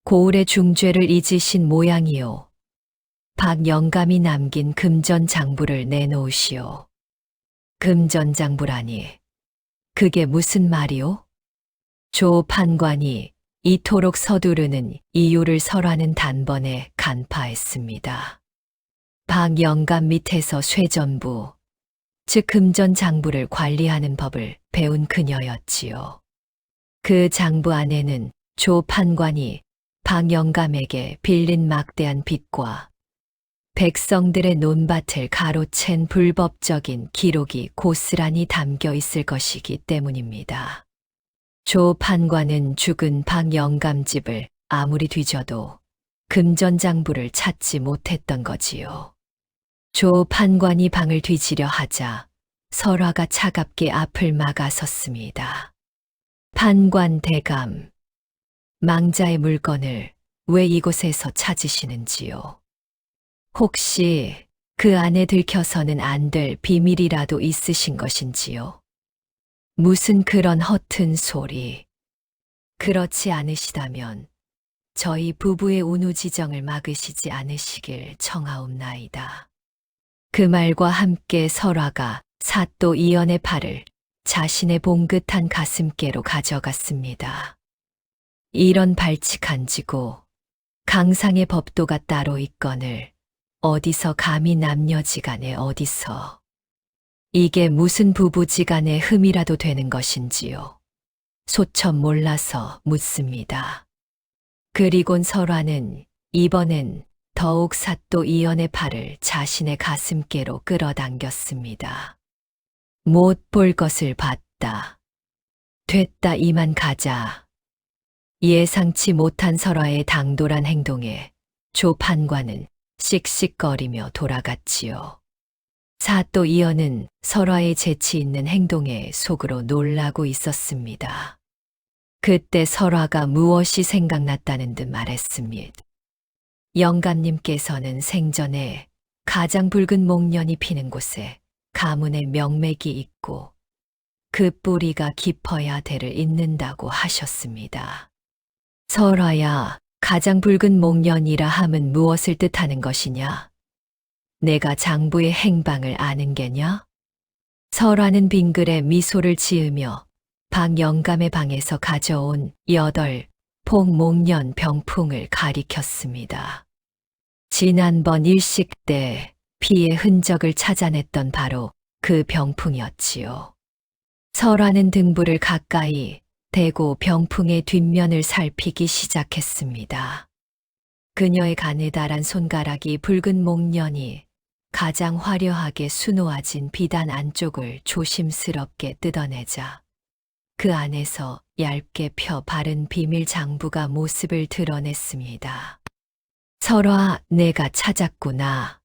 고을의 중죄를 잊으신 모양이요. 박 영감이 남긴 금전 장부를 내놓으시오. 금전 장부라니, 그게 무슨 말이오? 조 판관이 이토록 서두르는 이유를 설하는 단번에 간파했습니다. 박 영감 밑에서 쇠전부, 즉 금전 장부를 관리하는 법을 배운 그녀였지요. 그 장부 안에는 조 판관이 박 영감에게 빌린 막대한 빚과 백성들의 논밭을 가로챈 불법적인 기록이 고스란히 담겨 있을 것이기 때문입니다. 조 판관은 죽은 박 영감 집을 아무리 뒤져도 금전장부를 찾지 못했던 거지요. 조 판관이 방을 뒤지려 하자 설화가 차갑게 앞을 막아섰습니다. 판관 대감, 망자의 물건을 왜 이곳에서 찾으시는지요? 혹시 그 안에 들켜서는 안 될 비밀이라도 있으신 것인지요? 무슨 그런 허튼 소리. 그렇지 않으시다면 저희 부부의 운우지정을 막으시지 않으시길 청하옵나이다. 그 말과 함께 설화가 사또 이연의 팔을 자신의 봉긋한 가슴께로 가져갔습니다. 이런 발칙한지고 강상의 법도가 따로 있거늘 어디서 감히 남녀지간에 어디서. 이게 무슨 부부지간의 흠이라도 되는 것인지요. 소처 몰라서 묻습니다. 그리곤 설화는 이번엔 더욱 사또 이연의 팔을 자신의 가슴께로 끌어당겼습니다. 못 볼 것을 봤다. 됐다 이만 가자. 예상치 못한 설화의 당돌한 행동에 조 판관은 씩씩거리며 돌아갔지요. 사또 이연은 설화의 재치 있는 행동에 속으로 놀라고 있었습니다. 그때 설화가 무엇이 생각났다는 듯 말했습니다. 영감님께서는 생전에 가장 붉은 목련이 피는 곳에 가문의 명맥이 있고 그 뿌리가 깊어야 대를 잇는다고 하셨습니다. 설화야, 가장 붉은 목련이라 함은 무엇을 뜻하는 것이냐? 내가 장부의 행방을 아는 게냐? 설화는 빙글에 미소를 지으며 박 영감의 방에서 가져온 8폭 목련 병풍을 가리켰습니다. 지난번 일식 때 피의 흔적을 찾아냈던 바로 그 병풍이었지요. 설화는 등불을 가까이 대고 병풍의 뒷면을 살피기 시작했습니다. 그녀의 가느다란 손가락이 붉은 목련이 가장 화려하게 수놓아진 비단 안쪽을 조심스럽게 뜯어내자 그 안에서 얇게 펴 바른 비밀 장부가 모습을 드러냈습니다. 설화, 내가 찾았구나.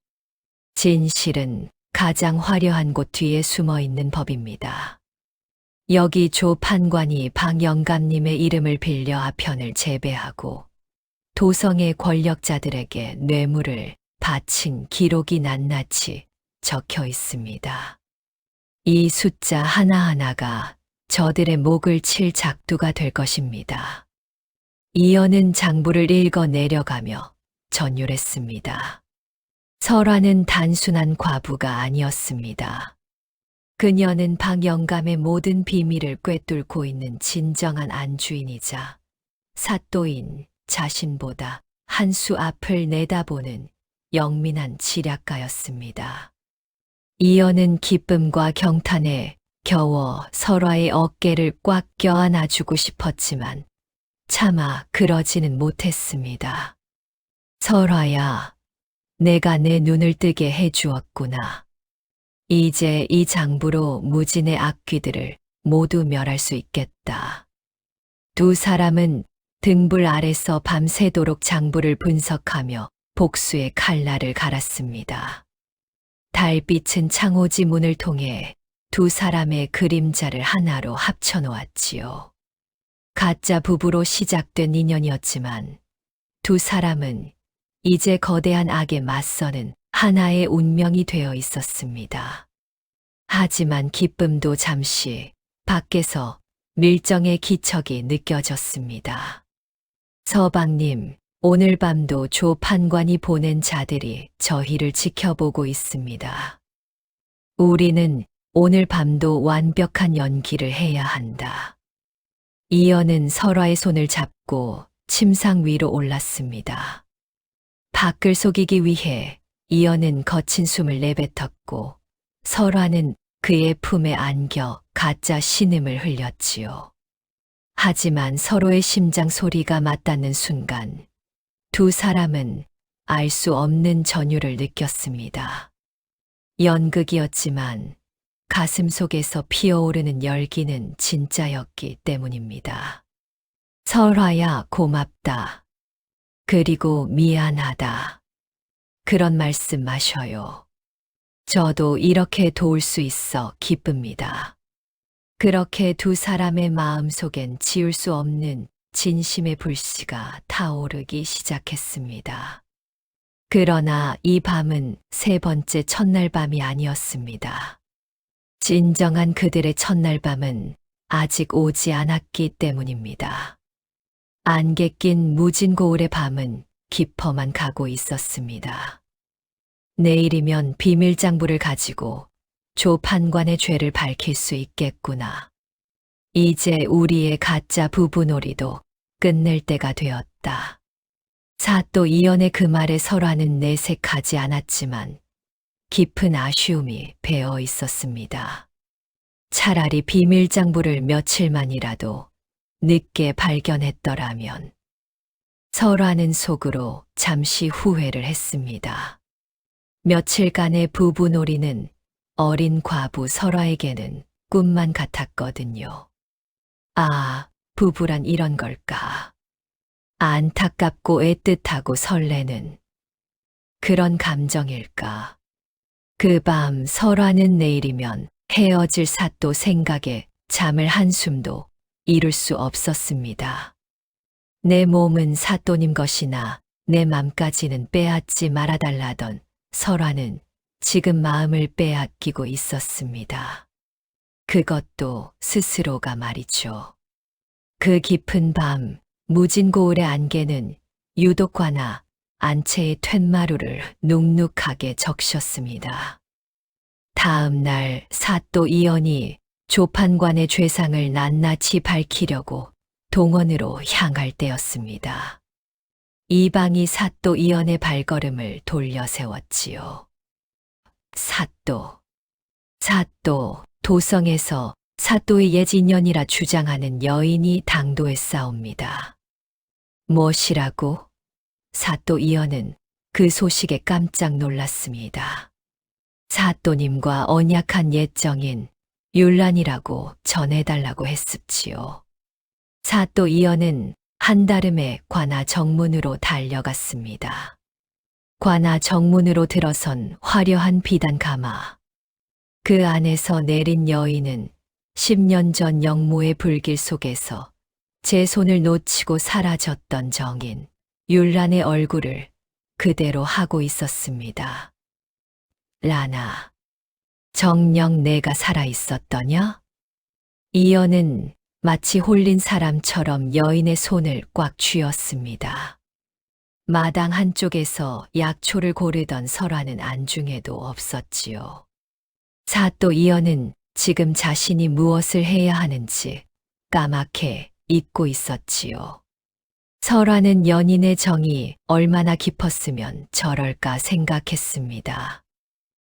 진실은 가장 화려한 곳 뒤에 숨어 있는 법입니다. 여기 조 판관이 박 영감님의 이름을 빌려 아편을 재배하고 도성의 권력자들에게 뇌물을 바친 기록이 낱낱이 적혀 있습니다. 이 숫자 하나하나가 저들의 목을 칠 작두가 될 것입니다. 이어는 장부를 읽어 내려가며 전율했습니다. 설화는 단순한 과부가 아니었습니다. 그녀는 박 영감의 모든 비밀을 꿰뚫고 있는 진정한 안주인이자 사또인 자신보다 한 수 앞을 내다보는 영민한 지략가였습니다. 이어는 기쁨과 경탄에 겨워 설화의 어깨를 꽉 껴안아주고 싶었지만 차마 그러지는 못했습니다. 설화야, 내가 내 눈을 뜨게 해주었구나. 이제 이 장부로 무진의 악귀들을 모두 멸할 수 있겠다. 두 사람은 등불 아래서 밤새도록 장부를 분석하며 복수의 칼날을 갈았습니다. 달빛은 창호지 문을 통해 두 사람의 그림자를 하나로 합쳐놓았지요. 가짜 부부로 시작된 인연이었지만 두 사람은 이제 거대한 악에 맞서는 하나의 운명이 되어 있었습니다. 하지만 기쁨도 잠시 밖에서 밀정의 기척이 느껴졌습니다. 서방님, 오늘 밤도 조 판관이 보낸 자들이 저희를 지켜보고 있습니다. 우리는 오늘 밤도 완벽한 연기를 해야 한다. 이어는 설화의 손을 잡고 침상 위로 올랐습니다. 밖을 속이기 위해 이어는 거친 숨을 내뱉었고 설화는 그의 품에 안겨 가짜 신음을 흘렸지요. 하지만 서로의 심장 소리가 맞닿는 순간 두 사람은 알 수 없는 전율을 느꼈습니다. 연극이었지만 가슴 속에서 피어오르는 열기는 진짜였기 때문입니다. 설화야, 고맙다. 그리고 미안하다. 그런 말씀 마셔요. 저도 이렇게 도울 수 있어 기쁩니다. 그렇게 두 사람의 마음 속엔 지울 수 없는 진심의 불씨가 타오르기 시작했습니다. 그러나 이 밤은 세 번째 첫날 밤이 아니었습니다. 진정한 그들의 첫날 밤은 아직 오지 않았기 때문입니다. 안개 낀 무진 고을의 밤은 깊어만 가고 있었습니다. 내일이면 비밀장부를 가지고 조 판관의 죄를 밝힐 수 있겠구나. 이제 우리의 가짜 부부놀이도 끝낼 때가 되었다. 사또 이연의 그 말에 설화는 내색하지 않았지만 깊은 아쉬움이 배어 있었습니다. 차라리 비밀장부를 며칠만이라도 늦게 발견했더라면. 설화는 속으로 잠시 후회를 했습니다. 며칠간의 부부놀이는 어린 과부 설화에게는 꿈만 같았거든요. 아, 부부란 이런 걸까. 안타깝고 애틋하고 설레는 그런 감정일까. 그 밤 설화는 내일이면 헤어질 사또 생각에 잠을 한숨도 이룰 수 없었습니다. 내 몸은 사또님 것이나 내 맘까지는 빼앗지 말아달라던 설화는 지금 마음을 빼앗기고 있었습니다. 그것도 스스로가 말이죠. 그 깊은 밤 무진 고을의 안개는 유독과나 안채의 툇마루를 눅눅하게 적셨습니다. 다음 날 사또 이연이 조판관의 죄상을 낱낱이 밝히려고 동원으로 향할 때였습니다. 이방이 사또 이연의 발걸음을 돌려 세웠지요. 사또, 사또, 도성에서 사또의 옛 인연이라 주장하는 여인이 당도했사옵니다. 무엇이라고? 사또 이연은 그 소식에 깜짝 놀랐습니다. 사또님과 언약한 옛정인 율란이라고 전해달라고 했습지요. 사또 이연은 한달음에 관아 정문으로 달려갔습니다. 관아 정문으로 들어선 화려한 비단 가마. 그 안에서 내린 여인은 10년 전 영모의 불길 속에서 제 손을 놓치고 사라졌던 정인 율란의 얼굴을 그대로 하고 있었습니다. 라나, 정녕 내가 살아있었더냐? 이연은 마치 홀린 사람처럼 여인의 손을 꽉 쥐었습니다. 마당 한쪽에서 약초를 고르던 설화는 안중에도 없었지요. 사또 이연은 지금 자신이 무엇을 해야 하는지 까맣게 잊고 있었지요. 설화는 연인의 정이 얼마나 깊었으면 저럴까 생각했습니다.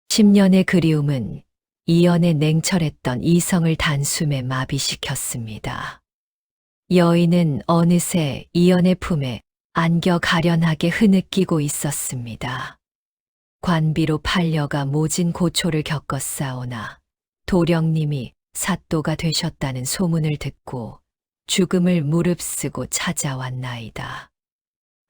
10년의 그리움은 이연의 냉철했던 이성을 단숨에 마비시켰습니다. 여인은 어느새 이연의 품에 안겨 가련하게 흐느끼고 있었습니다. 관비로 팔려가 모진 고초를 겪었사오나 도령님이 사또가 되셨다는 소문을 듣고 죽음을 무릅쓰고 찾아왔나이다.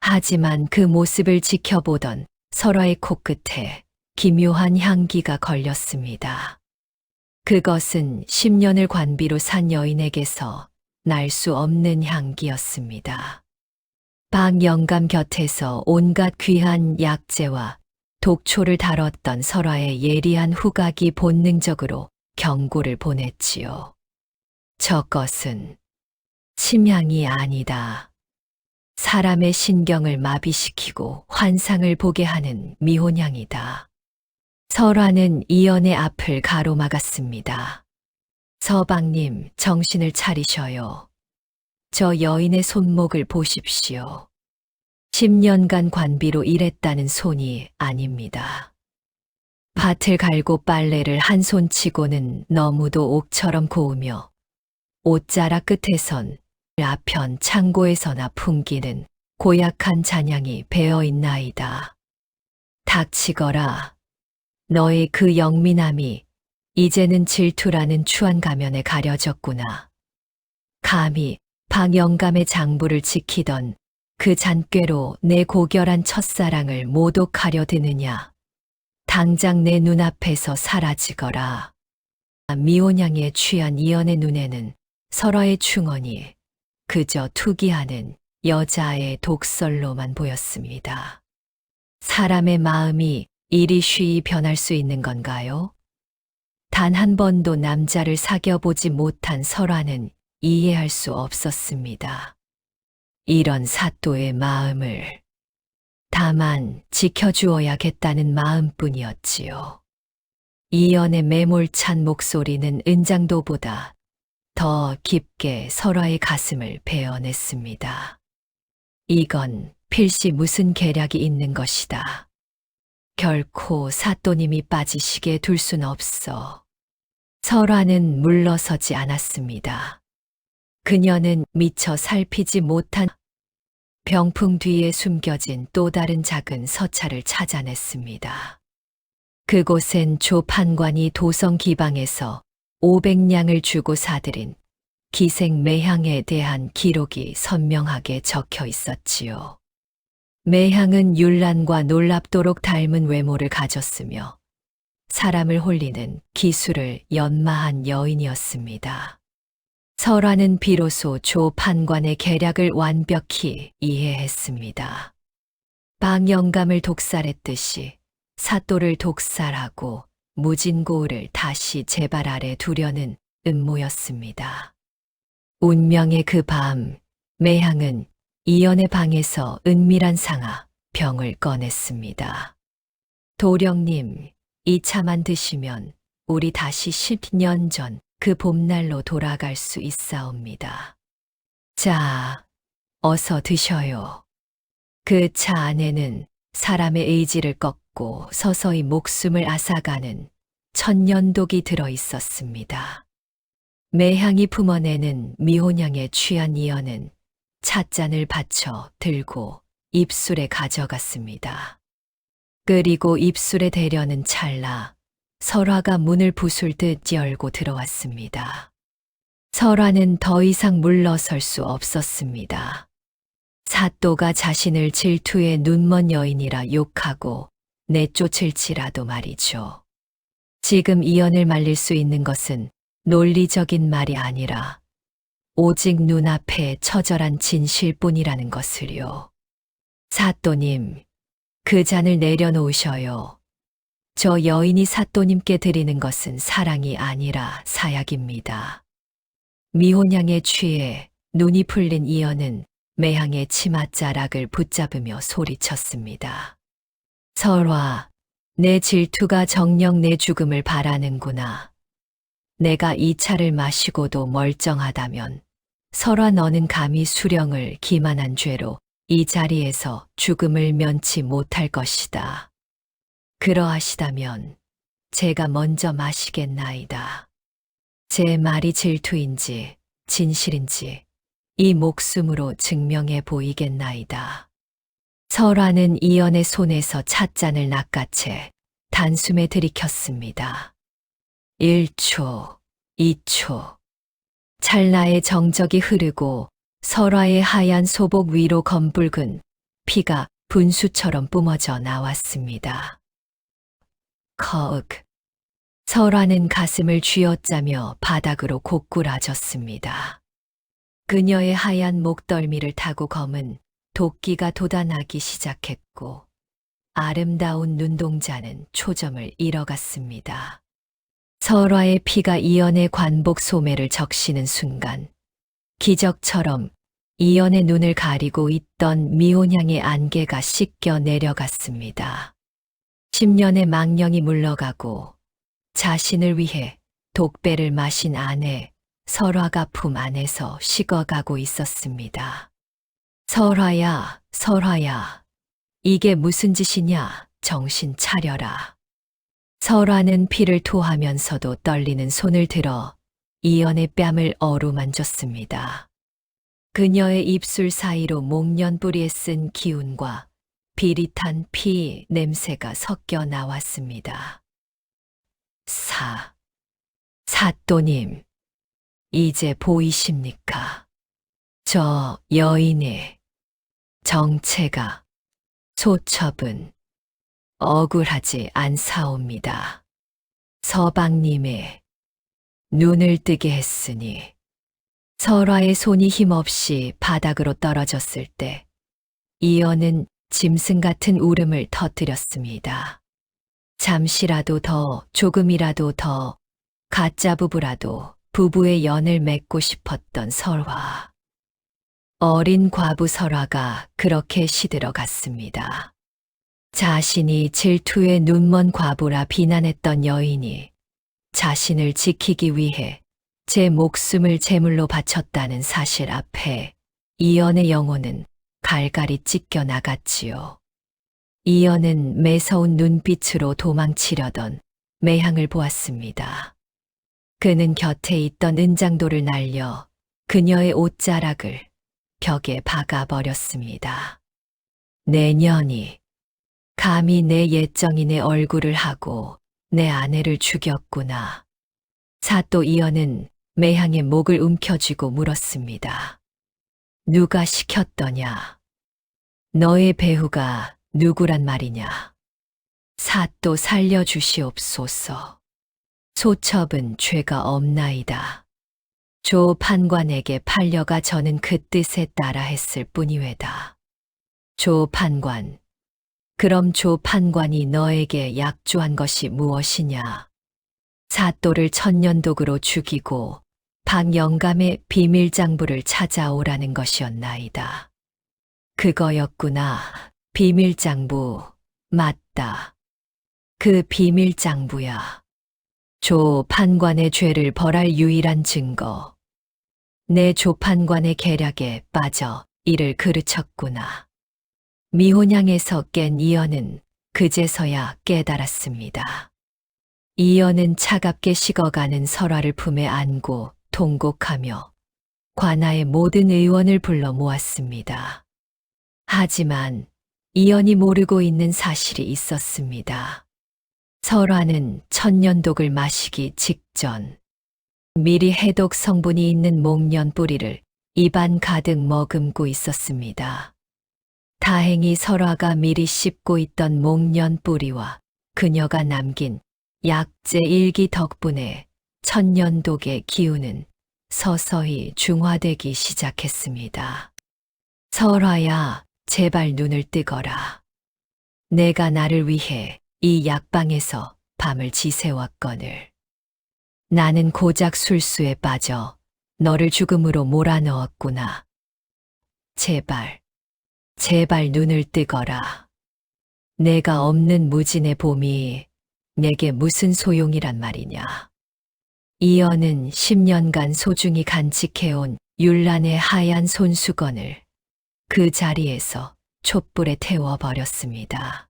하지만 그 모습을 지켜보던 설화의 코끝에 기묘한 향기가 걸렸습니다. 그것은 10년을 관비로 산 여인에게서 날 수 없는 향기였습니다. 박 영감 곁에서 온갖 귀한 약재와 독초를 다뤘던 설화의 예리한 후각이 본능적으로 경고를 보냈지요. 저것은 침향이 아니다. 사람의 신경을 마비시키고 환상을 보게 하는 미혼향이다. 설화는 이연의 앞을 가로막았습니다. 서방님, 정신을 차리셔요. 저 여인의 손목을 보십시오. 10년간 관비로 일했다는 손이 아닙니다. 밭을 갈고 빨래를 한 손 치고는 너무도 옥처럼 고우며 옷자락 끝에선 아편 창고에서나 풍기는 고약한 잔향이 배어있나이다. 닥치거라. 너의 그 영민함이 이제는 질투라는 추한 가면에 가려졌구나. 감히 박 영감의 장부를 지키던 그 잔꾀로 내 고결한 첫사랑을 모독하려 드느냐. 당장 내 눈앞에서 사라지거라. 미혼향에 취한 이연의 눈에는 설화의 충언이 그저 투기하는 여자의 독설로만 보였습니다. 사람의 마음이 이리 쉬이 변할 수 있는 건가요? 단 한 번도 남자를 사귀어보지 못한 설화는 이해할 수 없었습니다. 이런 사또의 마음을 다만 지켜주어야겠다는 마음뿐이었지요. 이연의 매몰찬 목소리는 은장도보다 더 깊게 설화의 가슴을 베어냈습니다. 이건 필시 무슨 계략이 있는 것이다. 결코 사또님이 빠지시게 둘 순 없어. 설화는 물러서지 않았습니다. 그녀는 미처 살피지 못한 병풍 뒤에 숨겨진 또 다른 작은 서찰을 찾아냈습니다. 그곳엔 조 판관이 도성 기방에서 500냥을 주고 사들인 기생 매향에 대한 기록이 선명하게 적혀 있었지요. 매향은 율란과 놀랍도록 닮은 외모를 가졌으며 사람을 홀리는 기술을 연마한 여인이었습니다. 설화는 비로소 조 판관의 계략을 완벽히 이해했습니다. 박 영감을 독살했듯이 사또를 독살하고 무진고을을 다시 제발 아래 두려는 음모였습니다. 운명의 그 밤, 매향은 이연의 방에서 은밀한 상아, 병을 꺼냈습니다. 도령님, 이 차만 드시면 우리 다시 10년 전 그 봄날로 돌아갈 수 있사옵니다. 자, 어서 드셔요. 그 차 안에는 사람의 의지를 꺾고 서서히 목숨을 앗아가는 천년독이 들어 있었습니다. 매향이 품어내는 미혼향에 취한 이연은 찻잔을 받쳐 들고 입술에 가져갔습니다. 그리고 입술에 대려는 찰나 설화가 문을 부술듯 열고 들어왔습니다. 설화는 더 이상 물러설 수 없었습니다. 사또가 자신을 질투의 눈먼 여인이라 욕하고 내쫓을지라도 말이죠. 지금 이연을 말릴 수 있는 것은 논리적인 말이 아니라 오직 눈앞에 처절한 진실뿐이라는 것을요. 사또님, 그 잔을 내려놓으셔요. 저 여인이 사또님께 드리는 것은 사랑이 아니라 사약입니다. 미혼향에 취해 눈이 풀린 이연은 매향의 치맛자락을 붙잡으며 소리쳤습니다. 설화, 내 질투가 정녕 내 죽음을 바라는구나. 내가 이 차를 마시고도 멀쩡하다면 설화 너는 감히 수령을 기만한 죄로 이 자리에서 죽음을 면치 못할 것이다. 그러하시다면 제가 먼저 마시겠나이다. 제 말이 질투인지 진실인지 이 목숨으로 증명해 보이겠나이다. 설화는 이연의 손에서 찻잔을 낚아채 단숨에 들이켰습니다. 1초, 2초. 찰나의 정적이 흐르고 설화의 하얀 소복 위로 검붉은 피가 분수처럼 뿜어져 나왔습니다. 커윽. 설화는 가슴을 쥐어짜며 바닥으로 고꾸라졌습니다. 그녀의 하얀 목덜미를 타고 검은 도끼가 돋아나기 시작했고 아름다운 눈동자는 초점을 잃어갔습니다. 설화의 피가 이연의 관복 소매를 적시는 순간 기적처럼 이연의 눈을 가리고 있던 미혼향의 안개가 씻겨 내려갔습니다. 10년의 망령이 물러가고 자신을 위해 독배를 마신 아내 설화가 품 안에서 식어가고 있었습니다. 설화야, 설화야, 이게 무슨 짓이냐, 정신 차려라. 설화는 피를 토하면서도 떨리는 손을 들어 이연의 뺨을 어루만졌습니다. 그녀의 입술 사이로 목련뿌리에 쓴 기운과 비릿한 피 냄새가 섞여 나왔습니다. 사또님, 이제 보이십니까? 저 여인의 정체가 소첩은 억울하지 않사옵니다. 서방님의 눈을 뜨게 했으니 설화의 손이 힘없이 바닥으로 떨어졌을 때 이연은 짐승 같은 울음을 터뜨렸습니다. 잠시라도 더, 조금이라도 더, 가짜 부부라도 부부의 연을 맺고 싶었던 설화. 어린 과부 설화가 그렇게 시들어갔습니다. 자신이 질투의 눈먼 과부라 비난했던 여인이 자신을 지키기 위해 제 목숨을 제물로 바쳤다는 사실 앞에 이연의 영혼은 갈갈이 찢겨 나갔지요. 이연은 매서운 눈빛으로 도망치려던 매향을 보았습니다. 그는 곁에 있던 은장도를 날려 그녀의 옷자락을 벽에 박아버렸습니다. 내 년이 감히 내 예정인의 얼굴을 하고 내 아내를 죽였구나. 사또 이연은 매향의 목을 움켜쥐고 물었습니다. 누가 시켰더냐? 너의 배후가 누구란 말이냐? 사또 살려주시옵소서. 소첩은 죄가 없나이다. 조 판관에게 팔려가 저는 그 뜻에 따라 했을 뿐이외다. 조 판관, 그럼 조 판관이 너에게 약조한 것이 무엇이냐? 사또를 천년독으로 죽이고 박영감의 비밀장부를 찾아오라는 것이었나이다. 그거였구나. 비밀장부, 맞다. 그 비밀장부야. 조 판관의 죄를 벌할 유일한 증거. 내 조 판관의 계략에 빠져 이를 그르쳤구나. 미혼향에서 깬 이연은 그제서야 깨달았습니다. 이연은 차갑게 식어가는 설화를 품에 안고 통곡하며 관아의 모든 의원을 불러 모았습니다. 하지만 이연이 모르고 있는 사실이 있었습니다. 설화는 천년독을 마시기 직전 미리 해독 성분이 있는 목련 뿌리를 입안 가득 머금고 있었습니다. 다행히 설화가 미리 씹고 있던 목련 뿌리와 그녀가 남긴 약재 일기 덕분에 천년독의 기운은 서서히 중화되기 시작했습니다. 설화야, 제발 눈을 뜨거라. 내가 나를 위해 이 약방에서 밤을 지새웠거늘. 나는 고작 술수에 빠져 너를 죽음으로 몰아넣었구나. 제발, 제발 눈을 뜨거라. 내가 없는 무진의 봄이 내게 무슨 소용이란 말이냐. 이연은 10년간 소중히 간직해온 율란의 하얀 손수건을 그 자리에서 촛불에 태워버렸습니다.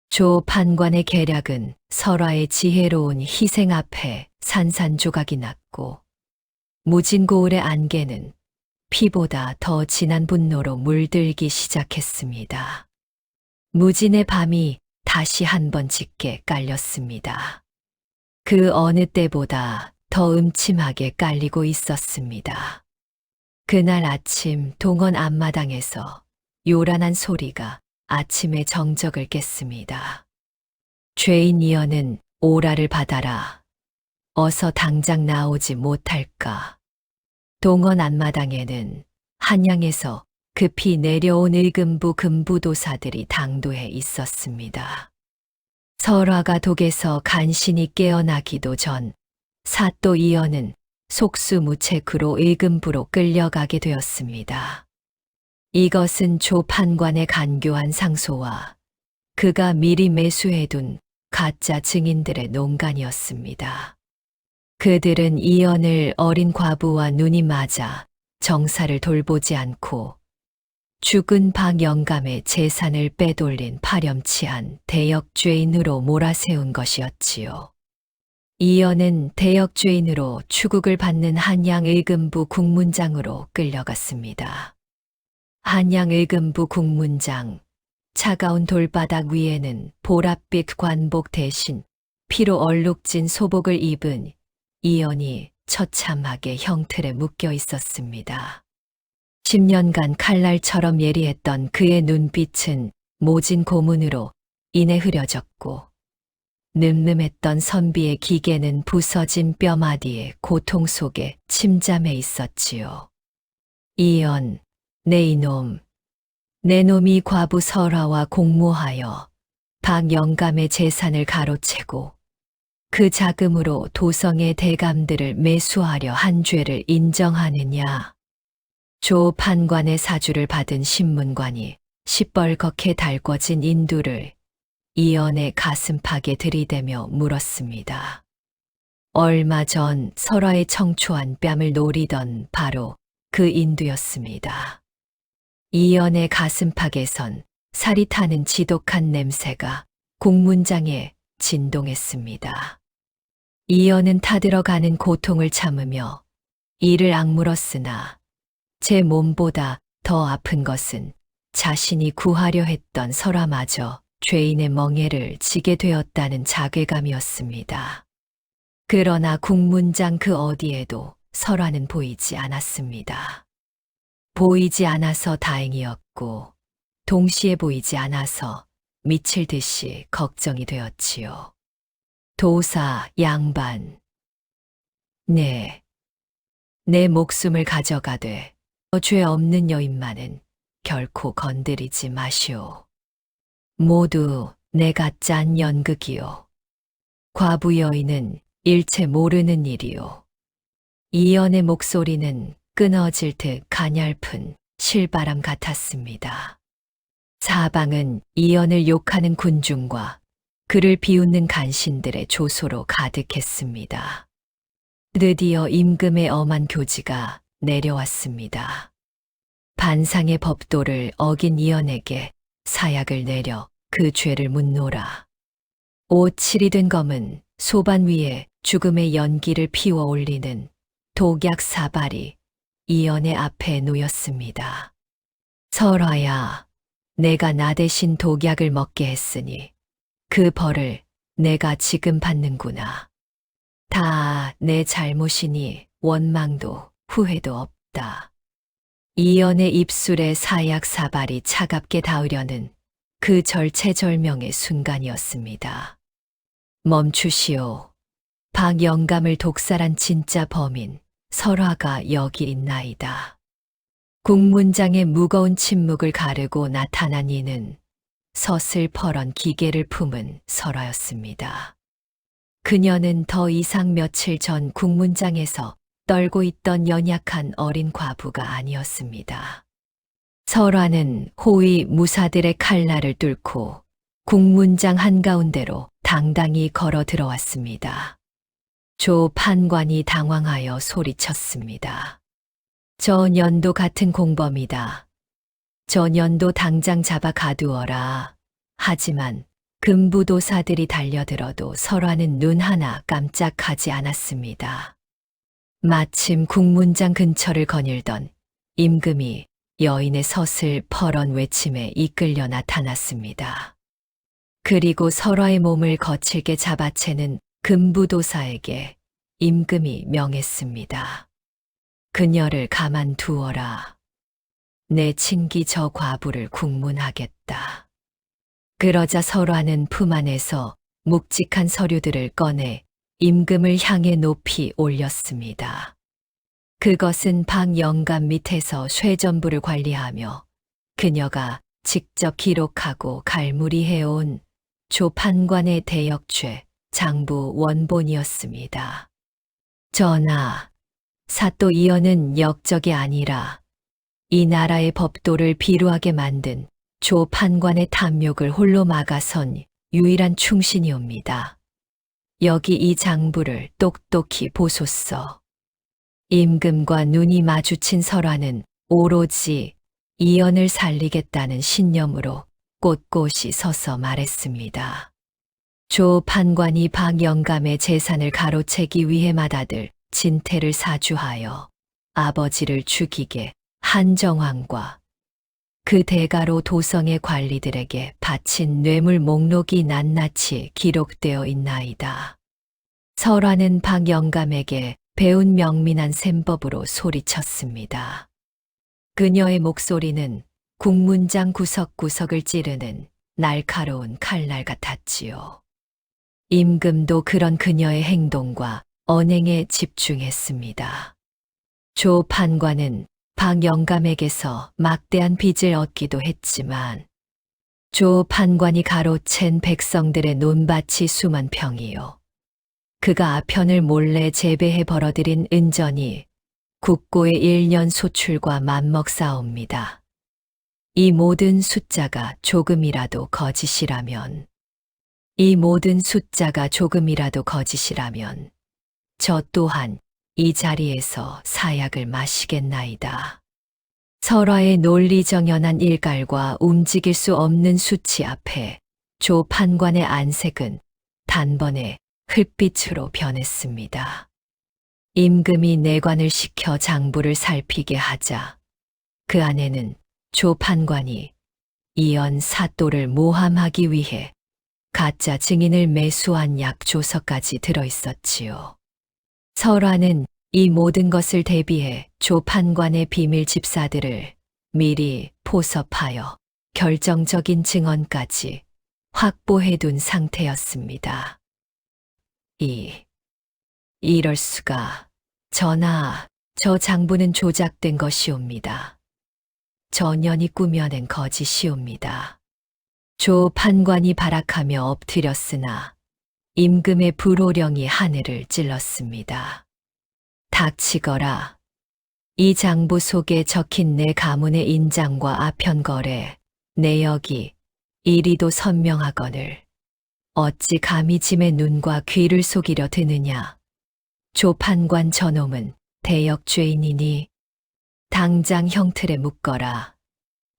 조 판관의 계략은 설화의 지혜로운 희생 앞에 산산조각이 났고 무진고을의 안개는 피보다 더 진한 분노로 물들기 시작했습니다. 무진의 밤이 다시 한 번 짙게 깔렸습니다. 그 어느 때보다 더 음침하게 깔리고 있었습니다. 그날 아침 동원 앞마당에서 요란한 소리가 아침의 정적을 깼습니다. 죄인 이연은 오라를 받아라. 어서 당장 나오지 못할까. 동원 앞마당에는 한양에서 급히 내려온 일금부 금부도사들이 당도해 있었습니다. 설화가 독에서 간신히 깨어나기도 전 사또 이연은 속수무책으로 일금부로 끌려가게 되었습니다. 이것은 조 판관의 간교한 상소와 그가 미리 매수해둔 가짜 증인들의 농간이었습니다. 그들은 이연을 어린 과부와 눈이 맞아 정사를 돌보지 않고 죽은 박 영감의 재산을 빼돌린 파렴치한 대역죄인으로 몰아세운 것이었지요. 이연은 대역죄인으로 추국을 받는 한양 일금부 국문장으로 끌려갔습니다. 한양 일금부 국문장, 차가운 돌바닥 위에는 보랏빛 관복 대신 피로 얼룩진 소복을 입은 이연이 처참하게 형틀에 묶여 있었습니다. 10년간 칼날처럼 예리했던 그의 눈빛은 모진 고문으로 인해 흐려졌고 늠름했던 선비의 기계는 부서진 뼈마디에 고통 속에 침잠해 있었지요. 이연, 내 이놈, 내 놈이 과부 설화와 공모하여 박 영감의 재산을 가로채고 그 자금으로 도성의 대감들을 매수하려 한 죄를 인정하느냐. 조 판관의 사주를 받은 신문관이 시뻘겋게 달궈진 인두를 이연의 가슴팍에 들이대며 물었습니다. 얼마 전 설화의 청초한 뺨을 노리던 바로 그 인두였습니다. 이연의 가슴팍에선 살이 타는 지독한 냄새가 국문장에 진동했습니다. 이연은 타들어가는 고통을 참으며 이를 악물었으나 제 몸보다 더 아픈 것은 자신이 구하려 했던 설화마저 죄인의 멍에를 지게 되었다는 자괴감이었습니다. 그러나 국문장 그 어디에도 설화는 보이지 않았습니다. 보이지 않아서 다행이었고 동시에 보이지 않아서 미칠 듯이 걱정이 되었지요. 도사, 양반, 내 목숨을 가져가되 죄 없는 여인만은 결코 건드리지 마시오. 모두 내가 짠 연극이요. 과부 여인은 일체 모르는 일이요. 이연의 목소리는 끊어질 듯 가냘픈 실바람 같았습니다. 사방은 이연을 욕하는 군중과 그를 비웃는 간신들의 조소로 가득했습니다. 드디어 임금의 엄한 교지가 내려왔습니다. 반상의 법도를 어긴 이연에게 사약을 내려 그 죄를 묻노라. 5, 7이 된 검은 소반 위에 죽음의 연기를 피워 올리는 독약 사발이 이연의 앞에 놓였습니다. 설화야, 내가 나 대신 독약을 먹게 했으니 그 벌을 내가 지금 받는구나. 다 내 잘못이니 원망도 후회도 없다. 이연의 입술에 사약 사발이 차갑게 닿으려는 그 절체절명의 순간이었습니다. 멈추시오. 박영감을 독살한 진짜 범인 설화가 여기 있나이다. 국문장의 무거운 침묵을 가르고 나타난 이는 서슬퍼런 기계를 품은 설화였습니다. 그녀는 더 이상 며칠 전 국문장에서 떨고 있던 연약한 어린 과부가 아니었습니다. 설화는 호위 무사들의 칼날을 뚫고 국문장 한가운데로 당당히 걸어 들어왔습니다. 조 판관이 당황하여 소리쳤습니다. 저 년도 같은 공범이다. 저 년도 당장 잡아 가두어라. 하지만 금부도사들이 달려들어도 설화는 눈 하나 깜짝하지 않았습니다. 마침 국문장 근처를 거닐던 임금이 여인의 서슬퍼런 외침에 이끌려 나타났습니다. 그리고 설화의 몸을 거칠게 잡아채는 금부도사에게 임금이 명했습니다. 그녀를 가만두어라. 내 친기 저 과부를 국문하겠다. 그러자 설화는 품 안에서 묵직한 서류들을 꺼내 임금을 향해 높이 올렸습니다. 그것은 박영감 밑에서 쇠전부를 관리하며 그녀가 직접 기록하고 갈무리해온 조 판관의 대역죄 장부 원본이었습니다. 전하, 사또 이연은 역적이 아니라 이 나라의 법도를 비루하게 만든 조 판관의 탐욕을 홀로 막아선 유일한 충신이옵니다. 여기 이 장부를 똑똑히 보소서. 임금과 눈이 마주친 설화는 오로지 이연을 살리겠다는 신념으로 꼿꼿이 서서 말했습니다. 조 판관이 박영감의 재산을 가로채기 위해 맏아들 진태를 사주하여 아버지를 죽이게 한정황과 그 대가로 도성의 관리들에게 바친 뇌물 목록이 낱낱이 기록되어 있나이다. 설화는 박영감에게 배운 명민한 셈법으로 소리쳤습니다. 그녀의 목소리는 국문장 구석구석을 찌르는 날카로운 칼날 같았지요. 임금도 그런 그녀의 행동과 언행에 집중했습니다. 조 판관은 박영감에게서 막대한 빚을 얻기도 했지만 조 판관이 가로챈 백성들의 논밭이 수만 평이요. 그가 아편을 몰래 재배해 벌어들인 은전이 국고의 1년 소출과 맞먹사옵니다. 이 모든 숫자가 조금이라도 거짓이라면 저 또한 이 자리에서 사약을 마시겠나이다. 설화의 논리정연한 일갈과 움직일 수 없는 수치 앞에 조 판관의 안색은 단번에 흙빛으로 변했습니다. 임금이 내관을 시켜 장부를 살피게 하자 그 안에는 조 판관이 이연 사또를 모함하기 위해 가짜 증인을 매수한 약조서까지 들어있었지요. 설화는 이 모든 것을 대비해 조 판관의 비밀 집사들을 미리 포섭하여 결정적인 증언까지 확보해둔 상태였습니다. 이럴 수가. 전하, 저 장부는 조작된 것이옵니다. 전연이 꾸며낸 거짓이옵니다. 조 판관이 발악하며 엎드렸으나 임금의 불호령이 하늘을 찔렀습니다. 닥치거라. 이 장부 속에 적힌 내 가문의 인장과 아편거래, 내역이 이리도 선명하거늘 어찌 감히 짐의 눈과 귀를 속이려 드느냐. 조 판관 저놈은 대역죄인이니 당장 형틀에 묶어라.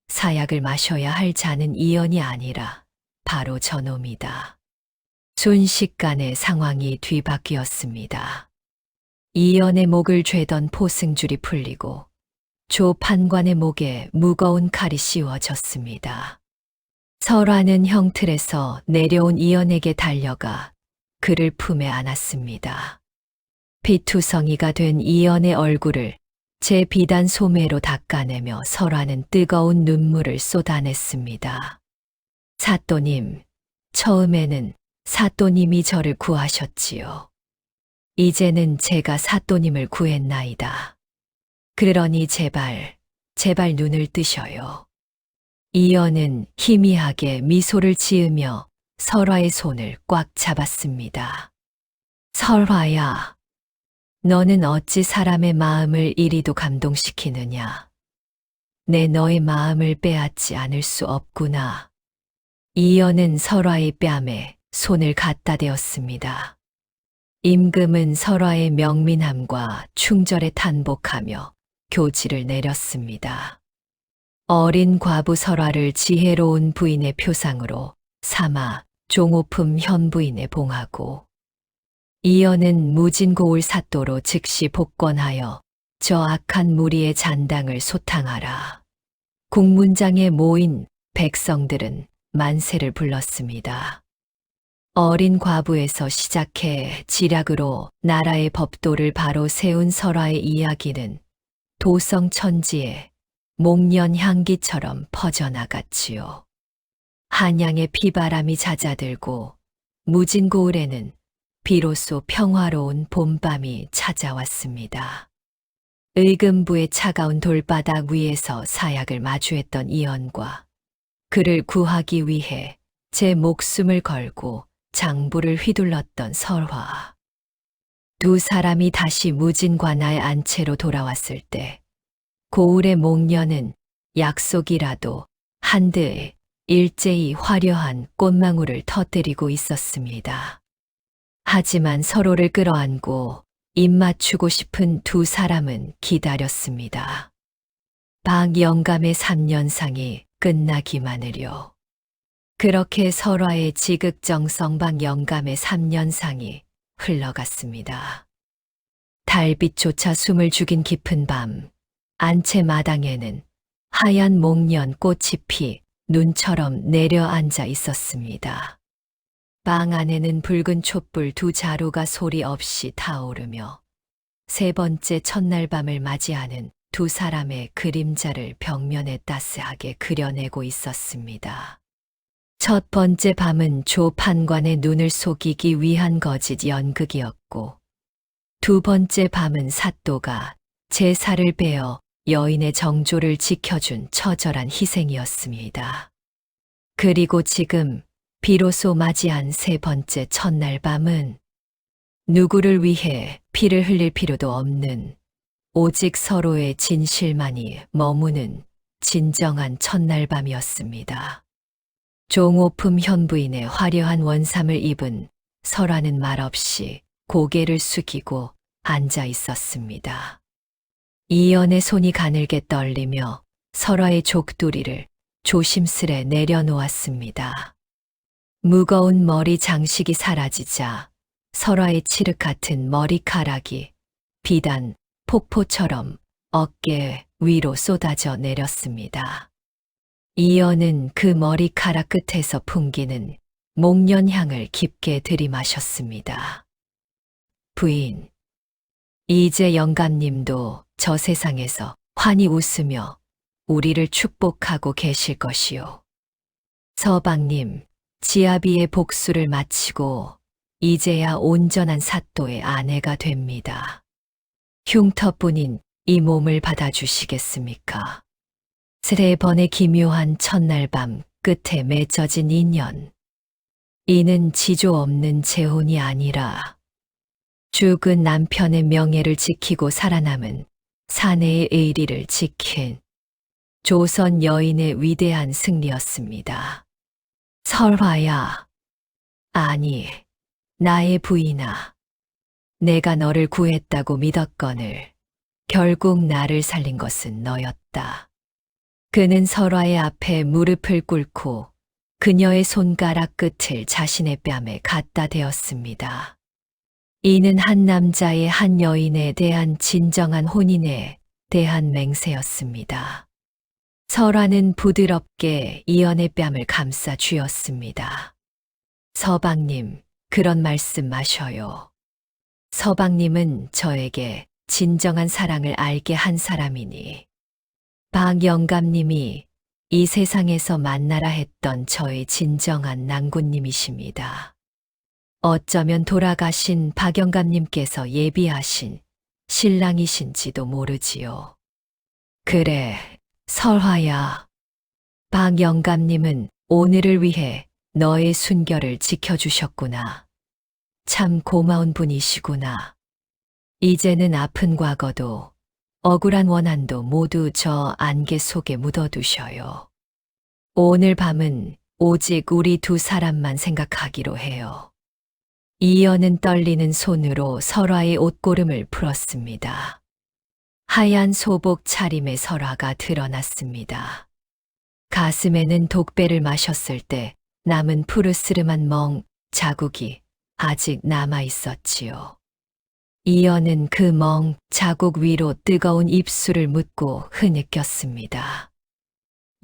사약을 마셔야 할 자는 이연이 아니라 바로 저놈이다. 순식간에 상황이 뒤바뀌었습니다. 이연의 목을 죄던 포승줄이 풀리고 조 판관의 목에 무거운 칼이 씌워졌습니다. 설화는 형틀에서 내려온 이연에게 달려가 그를 품에 안았습니다. 피투성이가 된 이연의 얼굴을 제 비단 소매로 닦아내며 설화는 뜨거운 눈물을 쏟아냈습니다. 사또님, 처음에는 사또님이 저를 구하셨지요. 이제는 제가 사또님을 구했나이다. 그러니 제발 눈을 뜨셔요. 이연은 희미하게 미소를 지으며 설화의 손을 꽉 잡았습니다. 설화야, 너는 어찌 사람의 마음을 이리도 감동시키느냐. 내 너의 마음을 빼앗지 않을 수 없구나. 이연은 설화의 뺨에 손을 갖다 대었습니다. 임금은 설화의 명민함과 충절에 탄복하며 교지를 내렸습니다. 어린 과부 설화를 지혜로운 부인의 표상으로 삼아 종오품 현부인에 봉하고 이연은 무진고울 사또로 즉시 복권하여 저 악한 무리의 잔당을 소탕하라. 국문장에 모인 백성들은 만세를 불렀습니다. 어린 과부에서 시작해 지략으로 나라의 법도를 바로 세운 설화의 이야기는 도성 천지에 목련 향기처럼 퍼져나갔지요. 한양의 피바람이 잦아들고 무진고을에는 비로소 평화로운 봄밤이 찾아왔습니다. 의금부의 차가운 돌바닥 위에서 사약을 마주했던 이연과 그를 구하기 위해 제 목숨을 걸고 장부를 휘둘렀던 설화. 두 사람이 다시 무진관아의 안채로 돌아왔을 때 고을의 목련은 약속이라도 한들 일제히 화려한 꽃망울을 터뜨리고 있었습니다. 하지만 서로를 끌어안고 입 맞추고 싶은 두 사람은 기다렸습니다. 박영감의 3년상이 끝나기만을요. 그렇게 설화의 지극정성 박영감의 3년상이 흘러갔습니다. 달빛조차 숨을 죽인 깊은 밤, 안채 마당에는 하얀 목련 꽃이 피 눈처럼 내려앉아 있었습니다. 방 안에는 붉은 촛불 두 자루가 소리 없이 타오르며 세 번째 첫날 밤을 맞이하는 두 사람의 그림자를 벽면에 따스하게 그려내고 있었습니다. 첫 번째 밤은 조 판관의 눈을 속이기 위한 거짓 연극이었고 두 번째 밤은 사또가 제사를 베어 여인의 정조를 지켜준 처절한 희생이었습니다. 그리고 지금 비로소 맞이한 세 번째 첫날 밤은 누구를 위해 피를 흘릴 필요도 없는 오직 서로의 진실만이 머무는 진정한 첫날 밤이었습니다. 종오품 현부인의 화려한 원삼을 입은 설화는 말없이 고개를 숙이고 앉아 있었습니다. 이연의 손이 가늘게 떨리며 설화의 족두리를 조심스레 내려놓았습니다. 무거운 머리 장식이 사라지자 설화의 칠흑 같은 머리카락이 비단 폭포처럼 어깨 위로 쏟아져 내렸습니다. 이연은 그 머리카락 끝에서 풍기는 목련향을 깊게 들이마셨습니다. 부인, 이제 영감님도 저 세상에서 환히 웃으며 우리를 축복하고 계실 것이요. 서방님, 지아비의 복수를 마치고 이제야 온전한 사또의 아내가 됩니다. 흉터뿐인 이 몸을 받아주시겠습니까? 세 번의 기묘한 첫날 밤 끝에 맺어진 인연. 이는 지조 없는 재혼이 아니라 죽은 남편의 명예를 지키고 살아남은 사내의 의리를 지킨 조선 여인의 위대한 승리였습니다. 설화야, 아니, 나의 부인아, 내가 너를 구했다고 믿었거늘 결국 나를 살린 것은 너였다. 그는 설화의 앞에 무릎을 꿇고 그녀의 손가락 끝을 자신의 뺨에 갖다 대었습니다. 이는 한 남자의 한 여인에 대한 진정한 혼인에 대한 맹세였습니다. 설화는 부드럽게 이연의 뺨을 감싸 쥐었습니다. 서방님, 그런 말씀 마셔요. 서방님은 저에게 진정한 사랑을 알게 한 사람이니 박 영감님이 이 세상에서 만나라 했던 저의 진정한 낭군님이십니다. 어쩌면 돌아가신 박 영감님께서 예비하신 신랑이신지도 모르지요. 그래, 설화야. 박 영감님은 오늘을 위해 너의 순결을 지켜주셨구나. 참 고마운 분이시구나. 이제는 아픈 과거도 억울한 원한도 모두 저 안개 속에 묻어두셔요. 오늘 밤은 오직 우리 두 사람만 생각하기로 해요. 이연은 떨리는 손으로 설화의 옷고름을 풀었습니다. 하얀 소복 차림의 설화가 드러났습니다. 가슴에는 독배를 마셨을 때 남은 푸르스름한 멍 자국이 아직 남아 있었지요. 이연은 그 멍 자국 위로 뜨거운 입술을 묻고 흐느꼈습니다.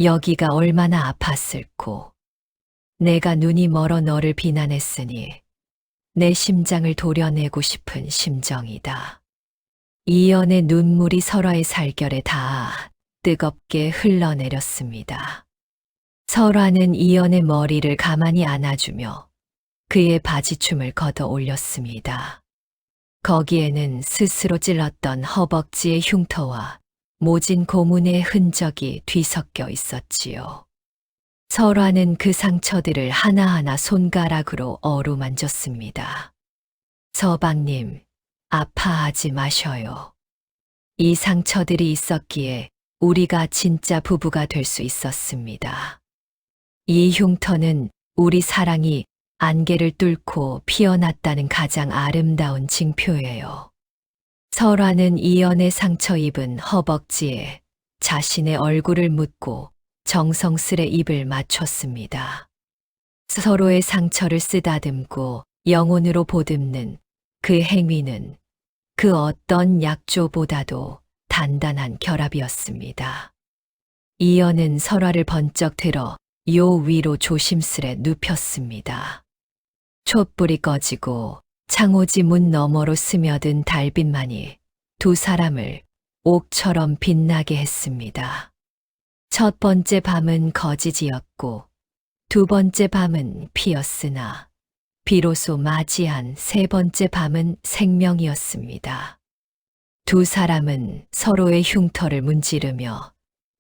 여기가 얼마나 아팠을꼬. 내가 눈이 멀어 너를 비난했으니 내 심장을 도려내고 싶은 심정이다. 이연의 눈물이 설화의 살결에 닿아 뜨겁게 흘러내렸습니다. 설화는 이연의 머리를 가만히 안아주며 그의 바지춤을 걷어 올렸습니다. 거기에는 스스로 찔렀던 허벅지의 흉터와 모진 고문의 흔적이 뒤섞여 있었지요. 설화는 그 상처들을 하나하나 손가락으로 어루만졌습니다. 서방님, 아파하지 마셔요. 이 상처들이 있었기에 우리가 진짜 부부가 될 수 있었습니다. 이 흉터는 우리 사랑이 안개를 뚫고 피어났다는 가장 아름다운 징표예요. 설화는 이연의 상처 입은 허벅지에 자신의 얼굴을 묻고 정성스레 입을 맞췄습니다. 서로의 상처를 쓰다듬고 영혼으로 보듬는 그 행위는 그 어떤 약조보다도 단단한 결합이었습니다. 이연은 설화를 번쩍 들어 요 위로 조심스레 눕혔습니다. 촛불이 꺼지고 창호지 문 너머로 스며든 달빛만이 두 사람을 옥처럼 빛나게 했습니다. 첫 번째 밤은 거지지였고 두 번째 밤은 피었으나 비로소 맞이한 세 번째 밤은 생명이었습니다. 두 사람은 서로의 흉터를 문지르며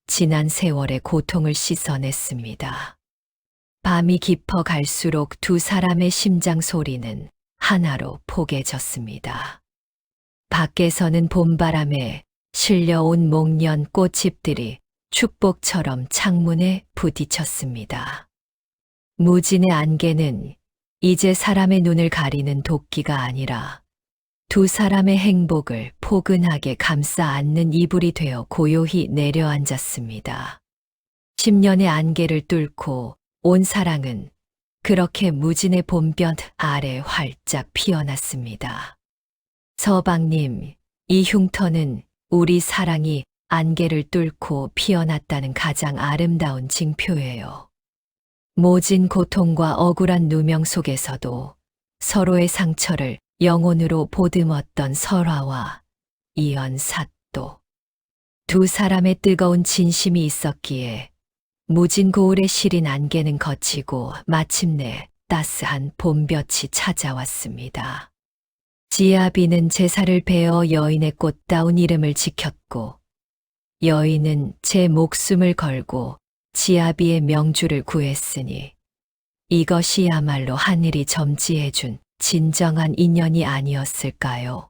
지난 세월의 고통을 씻어냈습니다. 밤이 깊어 갈수록 두 사람의 심장 소리는 하나로 포개졌습니다. 밖에서는 봄바람에 실려온 목련 꽃잎들이 축복처럼 창문에 부딪혔습니다. 무진의 안개는 이제 사람의 눈을 가리는 도끼가 아니라 두 사람의 행복을 포근하게 감싸 안는 이불이 되어 고요히 내려앉았습니다. 10년의 안개를 뚫고 온 사랑은 그렇게 무진의 봄볕 아래 활짝 피어났습니다. 서방님, 이 흉터는 우리 사랑이 안개를 뚫고 피어났다는 가장 아름다운 징표예요. 모진 고통과 억울한 누명 속에서도 서로의 상처를 영혼으로 보듬었던 설화와 이연삿도. 두 사람의 뜨거운 진심이 있었기에 무진 고울의 시린 안개는 거치고 마침내 따스한 봄볕이 찾아왔습니다. 지아비는 제사를 베어 여인의 꽃다운 이름을 지켰고 여인은 제 목숨을 걸고 지아비의 명주를 구했으니 이것이야말로 하늘이 점지해준 진정한 인연이 아니었을까요?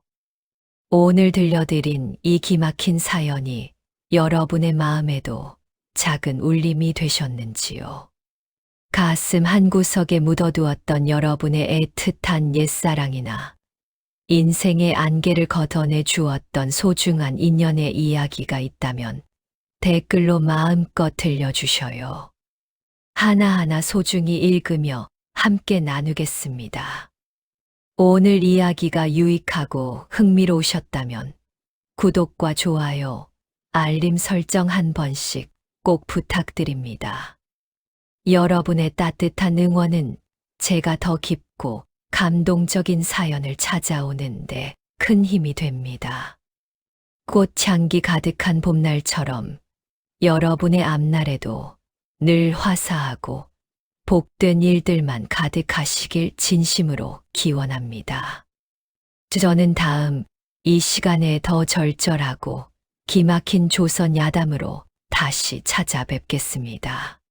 오늘 들려드린 이 기막힌 사연이 여러분의 마음에도 작은 울림이 되셨는지요? 가슴 한구석에 묻어두었던 여러분의 애틋한 옛사랑이나 인생의 안개를 걷어내 주었던 소중한 인연의 이야기가 있다면 댓글로 마음껏 들려주셔요. 하나하나 소중히 읽으며 함께 나누겠습니다. 오늘 이야기가 유익하고 흥미로우셨다면 구독과 좋아요, 알림 설정 한 번씩 꼭 부탁드립니다. 여러분의 따뜻한 응원은 제가 더 깊고 감동적인 사연을 찾아오는데 큰 힘이 됩니다. 꽃향기 가득한 봄날처럼 여러분의 앞날에도 늘 화사하고 복된 일들만 가득하시길 진심으로 기원합니다. 저는 다음 이 시간에 더 절절하고 기막힌 조선 야담으로 다시 찾아뵙겠습니다.